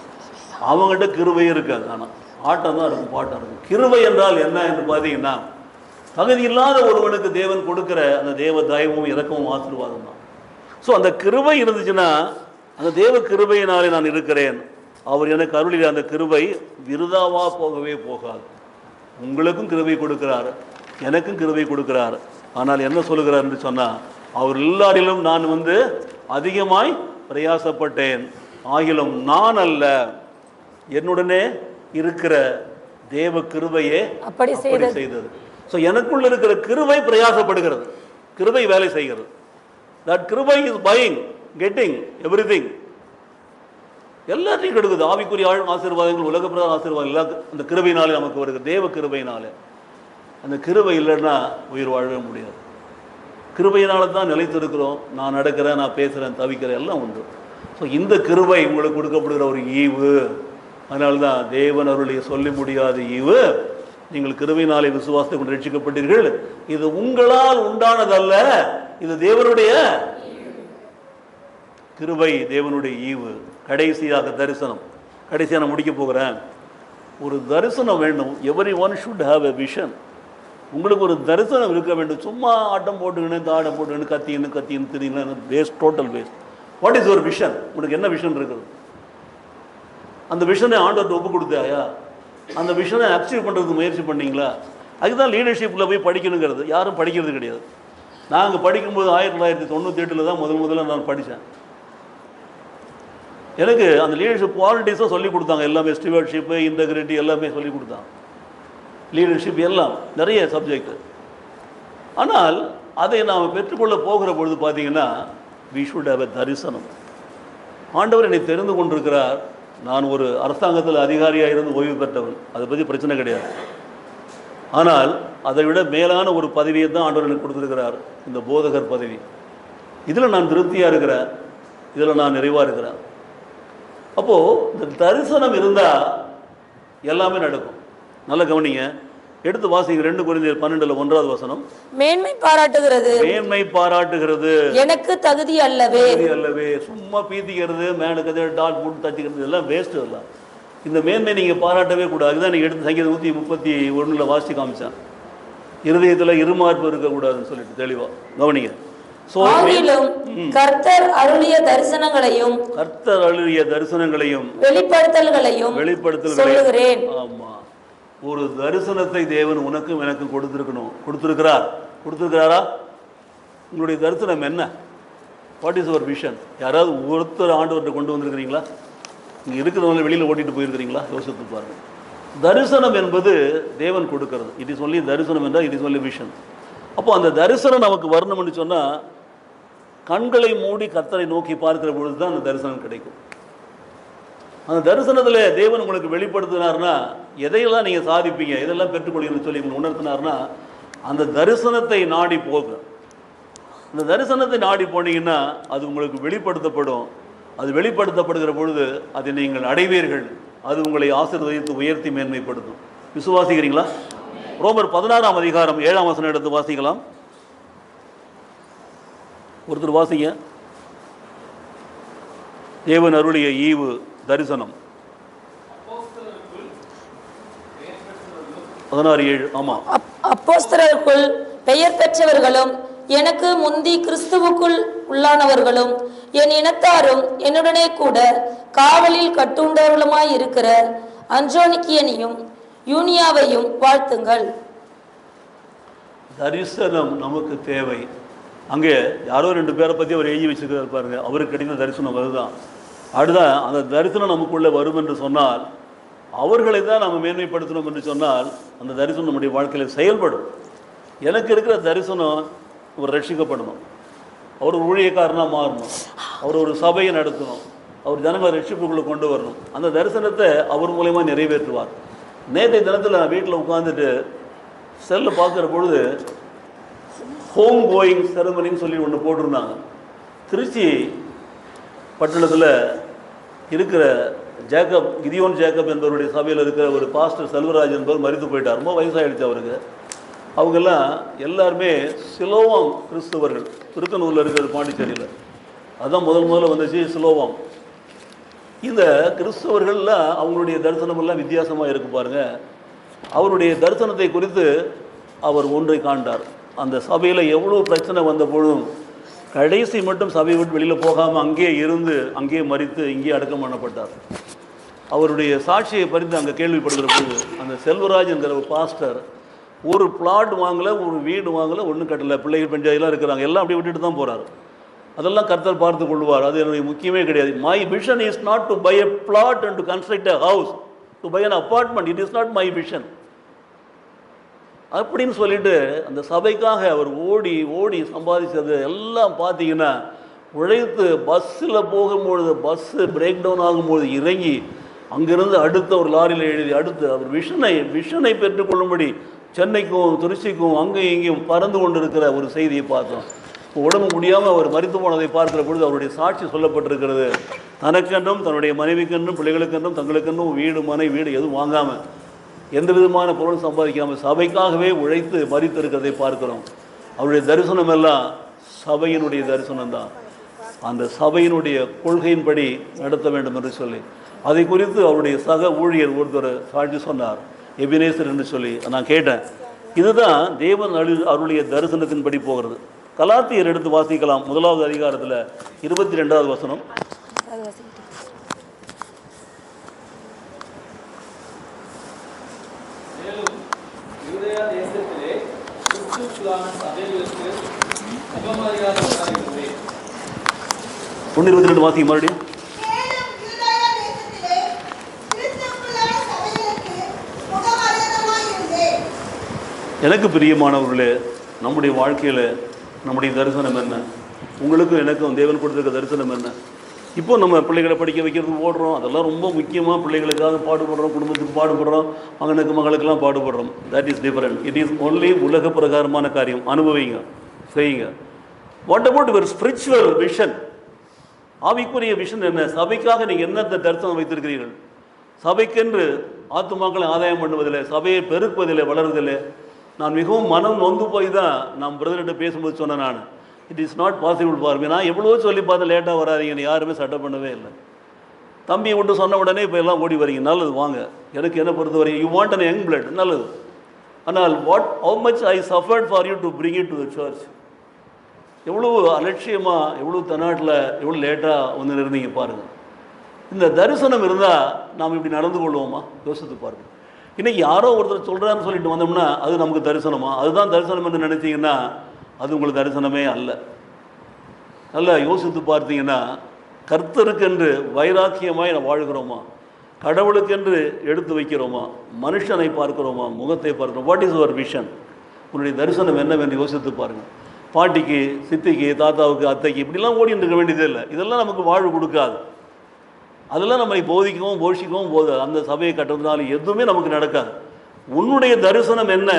அவங்ககிட்ட கிருபை இருக்காது, ஆனால் ஆட்டம் தான் இருக்கும், பாட்டம் இருக்கும். கிருபை என்றால் என்ன என்று பார்த்தீங்கன்னா, தகுதி இல்லாத ஒருவனுக்கு தேவன் கொடுக்கிற அந்த தேவ தயவும் இரக்கமும் ஆசீர்வாதம் தான். ஸோ அந்த கிருபை இருந்துச்சுன்னா, அந்த தேவ கிருபையினாலே நான் இருக்கிறேன், அவர் எனக்கு அருளில் அந்த கிருபை விருதாவா போகவே போகாது. உங்களுக்கும் கிருபை கொடுக்கிறார், எனக்கும் கிருபை கொடுக்கிறார். ஆனால் என்ன சொல்லுகிறார் என்று சொன்னால், அவர் எல்லாரிலும் நான் அதிகமாய் பிரயாசப்பட்டேன், ஆகிலும் நான் அல்ல, என்னுடனே இருக்கிற தேவ கிருபையே அப்படி செய்தது. ஸோ எனக்குள்ள இருக்கிற கிருபை பிரயாசப்படுகிறது, கிருபை வேலை செய்கிறது. தட் கிருபை இஸ் பையிங், கெட்டிங் எவ்ரிதிங். எல்லாத்தையும் கெடுக்குது. ஆவிக்குரிய ஆசீர்வாதங்கள், உலக பிரதான ஆசீர்வாதம் எல்லாம் அந்த கிருபையினாலே நமக்கு வருது, தேவ கிருபையினாலே. அந்த கிருபை இல்லைன்னா உயிர் வாழவே முடியாது. கிருபையினால தான் நிலைத்திருக்கிறோம். நான் நடக்கிறேன், நான் பேசுகிறேன், தவிக்கிறேன், எல்லாம் உண்டு. ஸோ இந்த கிருபை உங்களுக்கு கொடுக்கப்படுகிற ஒரு ஈவு. அதனால்தான் தேவன் அருளிய சொல்லி முடியாத ஈவு. நீங்கள் கிருபையினாலே விசுவாசத்தை கொண்டு ரட்சிக்கப்பட்டீர்கள். இது உங்களால் உண்டானதல்ல, இது தேவனுடைய கிருபை, தேவனுடைய ஈவு. கடைசியாக தரிசனம். கடைசியாக நான் முடிக்க போகிறேன். ஒரு தரிசனம் வேண்டும். Every one should have a vision. உங்களுக்கு ஒரு தரிசனம் இருக்க வேண்டும். சும்மா ஆட்டம் போட்டுக்கின்னு, தாடம் போட்டுக்கின்னு, கத்தின்னு தெரியுங்களா, waste, total waste. What is your vision? உங்களுக்கு என்ன விஷன் இருக்குது? அந்த விஷனை ஆண்டவர்கிட்ட ஒப்பு கொடுத்தாயா? அந்த விஷனை அச்சீவ் பண்ணுறதுக்கு முயற்சி பண்ணீங்களா? அதுதான் லீடர்ஷிப்பில் போய் படிக்கணுங்கிறது. யாரும் படிக்கிறது கிடையாது. நாங்கள் படிக்கும்போது 1998 தான் முதல்ல நான் படித்தேன். எனக்கு அந்த லீடர்ஷிப் குவாலிட்டிஸும் சொல்லிக் கொடுத்தாங்க. எல்லாமே ஸ்டீவர்ட்ஷிப்பு, இன்டெகிரிட்டி எல்லாமே சொல்லிக் கொடுத்தாங்க. லீடர்ஷிப் எல்லாம் நிறைய சப்ஜெக்ட். ஆனால் அதை நாம் பெற்றுக்கொள்ள போகிற பொழுது பார்த்தீங்கன்னா, வி ஷுட் ஹேவ் எ தரிசனம். ஆண்டவர் என்னை தெரிந்து கொண்டிருக்கிறார். நான் ஒரு அரசாங்கத்தில் அதிகாரியாக இருந்து ஓய்வு பெற்றவன், அதை பற்றி பிரச்சனை கிடையாது. ஆனால் அதை விட மேலான ஒரு பதவியை தான் ஆண்டவர் எனக்கு கொடுத்துருக்கிறார், இந்த போதகர் பதவி. இதில் நான் திருப்தியாக இருக்கிறேன், இதில் நான் நிறைவாக இருக்கிறேன். அப்போது இந்த தரிசனம் இருந்தால் எல்லாமே நடக்கும். நல்ல கவனிங்க. எடுத்து வாசிங்க. 2 கொரிந்தியர் 12 1வது வசனம். மேன்மை பாராட்டுகிறது, மேன்மை பாராட்டுகிறது எனக்கு தகுதி அல்லவே. அல்லவே. சும்மா பீத்திக்கிறது, மேலுக்கு டாட் போட்டு தச்சுக்கிறது எல்லாம் வேஸ்ட். எல்லாம் இந்த மேன்மை நீங்க பாராட்டவே கூடாது. அதுதான் நீங்க எடுத்து சங்கீதம் 131 வாசிச்சு காமிச்சான். இருதயத்துல இருமார்பு இருக்கக்கூடாதுன்னு சொல்லிட்டு தெளிவா கவனிங்க. கர்த்தர் அருளிய தரிசனங்களையும் வெளிப்படுத்தல்களையும் சொல்லுகிறேன். ஆமா, ஒரு தரிசனத்தை தேவன் உனக்கும் எனக்கும் கொடுத்திருக்கிறாரா? உங்களுடைய தரிசனம் என்ன? What is your vision? யாராவது ஒருத்தர் ஆண்டவர்கிட்ட கொண்டு வந்திருக்கிறீங்களா? நீங்க இருக்கிறவங்க வெளியில ஓட்டிட்டு போயிருக்கிறீங்களா? யோசித்து பாருங்க. தரிசனம் என்பது தேவன் கொடுக்கிறது. இட் இஸ் ஒன்லி தரிசனம் என்றால் இட் இஸ் ஒன்லி விஷன். அப்போ அந்த தரிசனம் நமக்கு வரணும்னு சொன்னா கண்களை மூடி கர்த்தரை நோக்கி பார்க்கிற பொழுது தான் அந்த தரிசனம் கிடைக்கும். அந்த தரிசனத்தில் தேவன் உங்களுக்கு வெளிப்படுத்தினார்னா எதையெல்லாம் நீங்கள் சாதிப்பீங்க, எதெல்லாம் பெற்றுக்கொள்ளுங்கன்னு சொல்லி உங்களுக்கு உணர்த்தினார்னா அந்த தரிசனத்தை நாடி போக. அந்த தரிசனத்தை நாடி போனீங்கன்னா அது உங்களுக்கு வெளிப்படுத்தப்படும். அது வெளிப்படுத்தப்படுகிற பொழுது அதை நீங்கள் அடைவீர்கள். அது உங்களை ஆசீர்வதித்து உயர்த்தி மேன்மைப்படுத்தும். விசுவாசிக்கிறீங்களா? ரோமர் 16ஆம் அதிகாரம் 7ஆம் வசனம் எடுத்து வாசிக்கலாம். ஒருத்தர் வாசிங்க. தேவன் அருளிய ஈவு தரிசனம் 16:7. ஆமா, அப்போஸ்தலருக்குள் பெயர் பெற்றவர்களும் எனக்கு முந்தி கிறிஸ்துவுக்குள் உள்ளானவர்களும் என் இனத்தாரும் என்னுடனே கூட காவலில் கட்டுண்டவர்களுமாய் இருக்கிற அன்றோனிக்கியனையும் யூனியாவையும் வாழ்த்துங்கள். தரிசனம் நமக்கு தேவை. அங்கே யாரோ 2 பேரை பற்றி அவர் எழுதி வச்சிருக்கிறார் பாருங்க. அவருக்கு கிடைத்த தரிசனம் அதுதான். அடுதான் அந்த தரிசனம் நமக்குள்ளே வரும் என்று சொன்னால், அவர்களை தான் நம்ம மேன்மைப்படுத்தணும் என்று சொன்னால் அந்த தரிசனம் நம்முடைய வாழ்க்கையில் செயல்படும். எனக்கு இருக்கிற தரிசனம் அவர் ரட்சிக்கப்படணும், அவர் ஊழியக்காரனாக மாறணும், அவர் ஒரு சபையை நடத்தணும், அவர் ஜனங்களை ரட்சிப்புக்குள்ளே கொண்டு வரணும். அந்த தரிசனத்தை அவர் மூலயமா நிறைவேற்றுவார். நேற்றைய தினத்தில் நான் வீட்டில் உட்காந்துட்டு செல்லில் பார்க்குற பொழுது ஹோம் கோயிங் செரமனின்னு சொல்லி ஒன்று போட்டிருந்தாங்க. திருச்சி பட்டணத்தில் இருக்கிற கிதியோன் ஜேக்கப் என்பவருடைய சபையில் இருக்கிற ஒரு பாஸ்டர் செல்வராஜ் என்பவர் மரித்து போயிட்டார். ரொம்ப வயசாகிடுச்சு அவருக்கு. அவங்கெல்லாம் எல்லாருமே சிலோவாம் கிறிஸ்தவர்கள். திருக்கனூரில் இருக்கிற பாண்டிச்சேரியில் அதுதான் முதல்ல வந்துச்சு சிலோவாம். இந்த கிறிஸ்தவர்கள்லாம் அவங்களுடைய தரிசனமெல்லாம் வித்தியாசமாக இருக்கு பாருங்க. அவருடைய தரிசனத்தை குறித்து அவர் ஒன்றை காண்டார். அந்த சபையில் எவ்வளோ பிரச்சனை வந்த பொழுதும் கடைசி மட்டும் சபையை விட்டு வெளியில் போகாமல் அங்கேயே இருந்து அங்கேயே மரித்து இங்கேயே அடக்கம் பண்ணப்பட்டார். அவருடைய சாட்சியை பறித்து அங்கே கேள்விப்படுகிற பொழுது அந்த செல்வராஜ் என்கிற ஒரு பாஸ்டர் ஒரு பிளாட் வாங்கலை, ஒரு வீடு வாங்கலை, ஒன்றும் கட்டலை, பிள்ளைகள் பஞ்சாயெல்லாம் இருக்கிறாங்க, எல்லாம் அப்படி விட்டுட்டு தான் போகிறார். அதெல்லாம் கர்த்தர் பார்த்து கொள்வார். அது என்னுடைய முக்கியமே கிடையாது. My vision is not to buy a flat and to construct a house, to buy an apartment. It is not my vision அப்படின்னு சொல்லிட்டு அந்த சபைக்காக அவர் ஓடி ஓடி சம்பாதிச்சது எல்லாம் பார்த்தீங்கன்னா உழைத்து பஸ்ஸில் போகும்பொழுது பஸ்ஸு பிரேக் டவுன் ஆகும்போது இறங்கி அங்கிருந்து அடுத்த ஒரு லாரியில் எழுதி அடுத்து அவர் விஷனை பெற்றுக்கொள்ளும்படி சென்னைக்கும் திருச்சிக்கும் அங்கேயும் இங்கேயும் பறந்து கொண்டு இருக்கிற ஒரு செய்தியை பார்த்தோம். உடம்பு முடியாமல் அவர் மரித்து போனதை பார்க்கிற பொழுது அவருடைய சாட்சி சொல்லப்பட்டிருக்கிறது. தனக்கென்றும் தன்னுடைய மனைவிக்கென்றும் பிள்ளைகளுக்கென்றும் தங்களுக்கென்றும் வீடு எதுவும் வாங்காமல் எந்த விதமான பொருள் சம்பாதிக்காமல் சபைக்காகவே உழைத்து மரித்திருக்கிறதை பார்க்கிறோம். அவருடைய தரிசனம் எல்லாம் சபையினுடைய தரிசனம் தான். அந்த சபையினுடைய கொள்கையின்படி நடத்த வேண்டும் என்று சொல்லி அதை குறித்து அவருடைய சக ஊழியர் ஒருத்தர் சாட்சி சொன்னார், எபினேசர் என்று சொல்லி. நான் கேட்டேன், இதுதான் தேவன் அருளிய தரிசனத்தின்படி போகிறது. கலாத்தியர் எடுத்து வாசிக்கலாம். 1வது அதிகாரத்தில் 22வது வசனம். ஒன்று 22 வாசிக்க மறுபடியும். எனக்கு பிரியமானவர்களே, நம்முடைய வாழ்க்கையில் நம்முடைய தரிசனம் என்ன? உங்களுக்கும் எனக்கும் தேவன் கொடுத்துருக்க தரிசனம் என்ன? இப்போ நம்ம பிள்ளைகளை படிக்க வைக்கிறதுக்கு ஓடுறோம், அதெல்லாம் ரொம்ப முக்கியமாக. பிள்ளைகளுக்காக பாடுபடுறோம், குடும்பத்துக்கு பாடுபடுறோம், மகனுக்கெல்லாம் பாடுபடுறோம். That is different. It is only உலக பிரகாரமான காரியம். அனுபவிங்க, செய்யுங்க. What about your spiritual vision? ஆவிக்குரிய விஷன் என்ன? சபைக்காக நீங்கள் என்ன தரிசனம் வைத்திருக்கிறீர்கள்? சபைக்கென்று ஆத்துமாக்களை ஆதாயம் பண்ணுவதில்லை, சபையை பெருக்குவதில்லை, வளருவதில்லை. நான் மிகவும் மனம் நொந்து போய் தான் நான் பிரதர்கிட்ட பேசும்போது சொன்னேன், நான் it is not possible for me. நான் எவ்வளோ சொல்லி பார்த்து லேட்டாக வராதிங்கன்னு யாருமே சட்டை பண்ணவே இல்லை. தம்பியை விட்டு சொன்ன உடனே இப்போ எல்லாம் ஓடி வரீங்க, நல்லது வாங்க. எனக்கு என்ன பொறுத்த வரைக்கும் you want an young blood, நல்லது. ஆனால் how much I suffered for you to bring it to the church. எவ்வளோ அலட்சியமாக, எவ்வளோ தன்னாட்டில், எவ்வளோ லேட்டாக வந்து இருந்தீங்க பாருங்கள். இந்த தரிசனம் இருந்தால் நாம் இப்படி நடந்து கொள்வோமா? யோசித்து பாருங்கள். இன்றைக்கி யாரோ ஒருத்தர் சொல்கிறான்னு சொல்லிட்டு வந்தோம்னா அது நமக்கு தரிசனமா? அதுதான் தரிசனம் என்று நினைத்தீங்கன்னா அது உங்களுக்கு தரிசனமே அல்ல. நல்லா யோசித்து பார்த்தீங்கன்னா, கர்த்தருக்கென்று வைராக்கியமாய் வாழ்கிறோமா? கடவுளுக்கென்று எடுத்து வைக்கிறோமா? மனுஷனை பார்க்கிறோமா? முகத்தை பார்க்கிறோம்? What is your vision? உன்னுடைய தரிசனம் என்னவென்று யோசித்து பாருங்கள். பாட்டிக்கு, சித்திக்கு, தாத்தாவுக்கு, அத்தைக்கு இப்படிலாம் ஓடிட்டு இருக்க வேண்டியதே இல்லை. இதெல்லாம் நமக்கு வாழ்வு கொடுக்காது. அதெல்லாம் நம்மை போதிக்கவும் போஷிக்கவும் போதாது. அந்த சபையை கட்டுறதுனால எதுவுமே நமக்கு நடக்காது. உன்னுடைய தரிசனம் என்ன?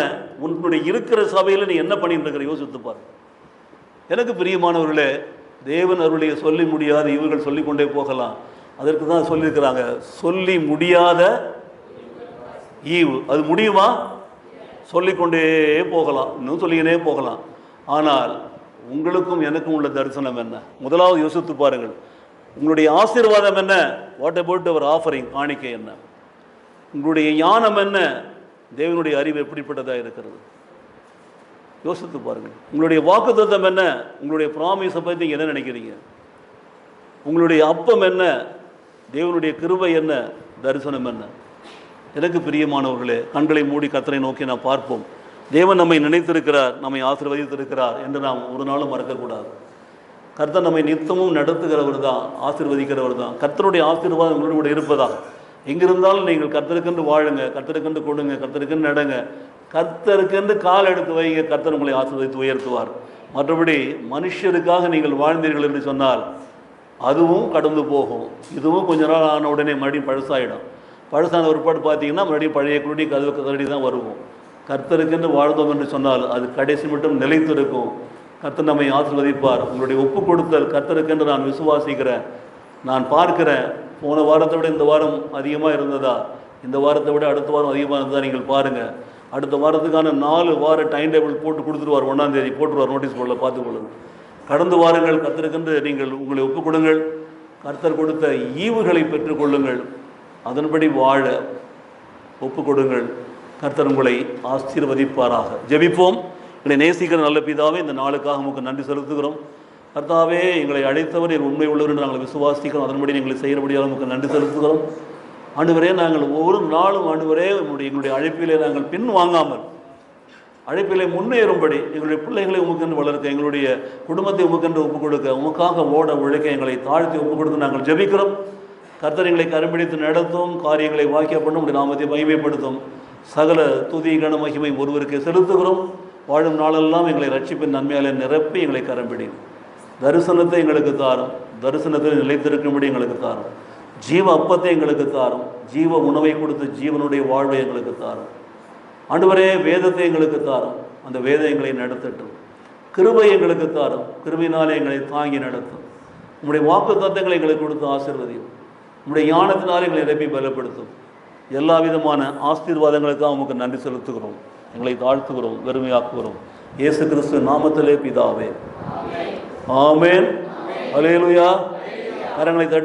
உன்னுடைய இருக்கிற சபையில் நீ என்ன பண்ணிட்டு இருக்கிற யோசித்து பாருங்க. எனக்கு பிரியமானவர்களே, தேவன் அருளிய சொல்லி முடியாத இவர்கள் சொல்லிக்கொண்டே போகலாம். அதற்கு தான் சொல்லியிருக்கிறாங்க, சொல்லி முடியாத ஈவு. அது முடியுமா? சொல்லிக்கொண்டே போகலாம், இன்னும் சொல்லிக்கினே போகலாம். ஆனால் உங்களுக்கும் எனக்கும் உள்ள தரிசனம் என்ன? முதலாவது யோசித்து பாருங்கள். உங்களுடைய ஆசீர்வாதம் என்ன? What about our offering? காணிக்கை என்ன? உங்களுடைய ஞானம் என்ன? தேவனுடைய அறிவு எப்படிப்பட்டதாக இருக்கிறது? யோசித்து பாருங்கள். உங்களுடைய வாக்குத்தத்தம் என்ன? உங்களுடைய ப்ராமிஸை பற்றி நீங்கள் என்ன நினைக்கிறீங்க? உங்களுடைய அப்பம் என்ன? தேவனுடைய கிருபை என்ன? தரிசனம் என்ன? எனக்கு பிரியமானவர்களே, கண்களை மூடி கர்த்தரை நோக்கி நாம் பார்ப்போம். தேவன் நம்மை நினைத்திருக்கிறார், நம்மை ஆசீர்வதித்திருக்கிறார் என்று நாம் ஒரு நாளும் மறக்கக்கூடாது. கர்த்தர் நம்மை நித்தமும் நடத்துகிறவர் தான், ஆசீர்வதிக்கிறவர் தான். கர்த்தருடைய ஆசீர்வாதம் உங்களோடு கூட இருப்பதா? எங்கிருந்தாலும் நீங்கள் கர்த்தருக்கென்று வாழுங்க, கர்த்தருக்கென்று கொடுங்க, கர்த்தருக்கென்று நடங்க, கர்த்தருக்கென்று கால் எடுத்து வைங்க. கர்த்தர் உங்களை ஆசீர்வதித்து உயர்த்துவார். மற்றபடி மனுஷருக்காக நீங்கள் வாழ்ந்தீர்கள் என்று சொன்னால் அதுவும் கடந்து போகும். இதுவும் கொஞ்ச நாள் ஆன உடனே மறுபடியும் பழசாயிடும். பழசான ஒருபாடு பார்த்தீங்கன்னா மறுபடியும் பழைய குருடி கதவு கதடி தான் வருவோம். கர்த்தருக்கென்று வாழ்ந்தோம் என்று சொன்னால் அது கடைசி மட்டும் நிலைத்திருக்கும். கர்த்தர் நம்மை ஆசீர்வதிப்பார். உங்களுடைய ஒப்பு கொடுத்தல் கர்த்தருக்கென்று நான் விசுவாசிக்கிறேன், நான் பார்க்கிறேன். போன வாரத்தை விட இந்த வாரம் அதிகமாக இருந்ததா, இந்த வாரத்தை விட அடுத்த வாரம் அதிகமாக இருந்ததா நீங்கள் பாருங்கள். அடுத்த வாரத்துக்கான 4 வார டைம் டேபிள் போட்டு கொடுத்துருவார். 1ஆம் தேதி போட்டுருவார் நோட்டீஸ் போர்டில், பார்த்துக்கொள்ளுங்கள். கடந்து வாருங்கள், கர்த்தருக்கென்று நீங்கள் உங்களை ஒப்புக் கொடுங்கள். கர்த்தர் கொடுத்த ஈவுகளை பெற்றுக்கொள்ளுங்கள், அதன்படி வாழ ஒப்புக் கொடுங்கள். கர்த்தர் உங்களை ஆசீர்வதிப்பாராக. ஜெபிப்போம். எங்களை நேசிக்கிற நல்ல பிதாவே, இந்த நாளுக்காக உங்களுக்கு நன்றி செலுத்துகிறோம். கர்த்தாவே, எங்களை அழைத்தவர் என் உண்மை உள்ளவர் என்று நாங்கள் விசுவாசிக்கிறோம். அதன்படி எங்களை செய்கிறபடியாக உங்களுக்கு நன்றி செலுத்துகிறோம். ஆண்டவரே, நாங்கள் ஒவ்வொரு நாளும் ஆண்டவரே எங்களுடைய அழைப்பிலே நாங்கள் பின் வாங்காமல் அழைப்பிலே முன்னேறும்படி எங்களுடைய பிள்ளைகளை உமக்கென்று வளர்க்க, எங்களுடைய குடும்பத்தை உமக்கென்று ஒப்புக் கொடுக்க, உமக்காக ஓட உழைக்க எங்களை தாழ்த்தி ஒப்புக் கொடுத்து நாங்கள் ஜெபிக்கிறோம். கர்த்தர் எங்களை கரும்பிடித்து நடத்தும், காரியங்களை வாக்கிய பண்ணும், உடைய நாமத்தை மகிமைப்படுத்தும். சகல துதி கன மகிமை ஒருவருக்கு செலுத்துகிறோம். வாழும் நாளெல்லாம் எங்களை ரட்சிப்பின் நன்மையாலே நிரப்பி எங்களை கரம்பிடியும். தரிசனத்தை எங்களுக்கு தாரும், தரிசனத்தில் நிலைத்திருக்கும்படி எங்களுக்கு தாரும். ஜீவ அப்பத்தை எங்களுக்கு தாரும், ஜீவ உணவை கொடுத்து ஜீவனுடைய வாழ்வை எங்களுக்கு தாரும். ஆண்டவரே, வேதத்தை எங்களுக்கு தாரும், அந்த வேதம் எங்களை நடத்தட்டும். கிருபை எங்களுக்கு தாரும், கிருபையினாலே எங்களை தாங்கி நடத்தும். உங்களுடைய வாக்கு தத்தங்களை எங்களுக்கு கொடுத்து ஆசீர்வதியும். உங்களுடைய ஞானத்தினாலே எங்களை நிரப்பி பலப்படுத்தும். எல்லா விதமான ஆசீர்வாதங்களுக்காக உங்களுக்கு நன்றி செலுத்துகிறோம். எங்களை தாழ்த்துகிறோம், வெறுமையாக்குகிறோம். இயேசு கிறிஸ்து நாமத்திலே பிதாவே, ஆமென். அல்லேலூயா. கரங்களை தட்டு.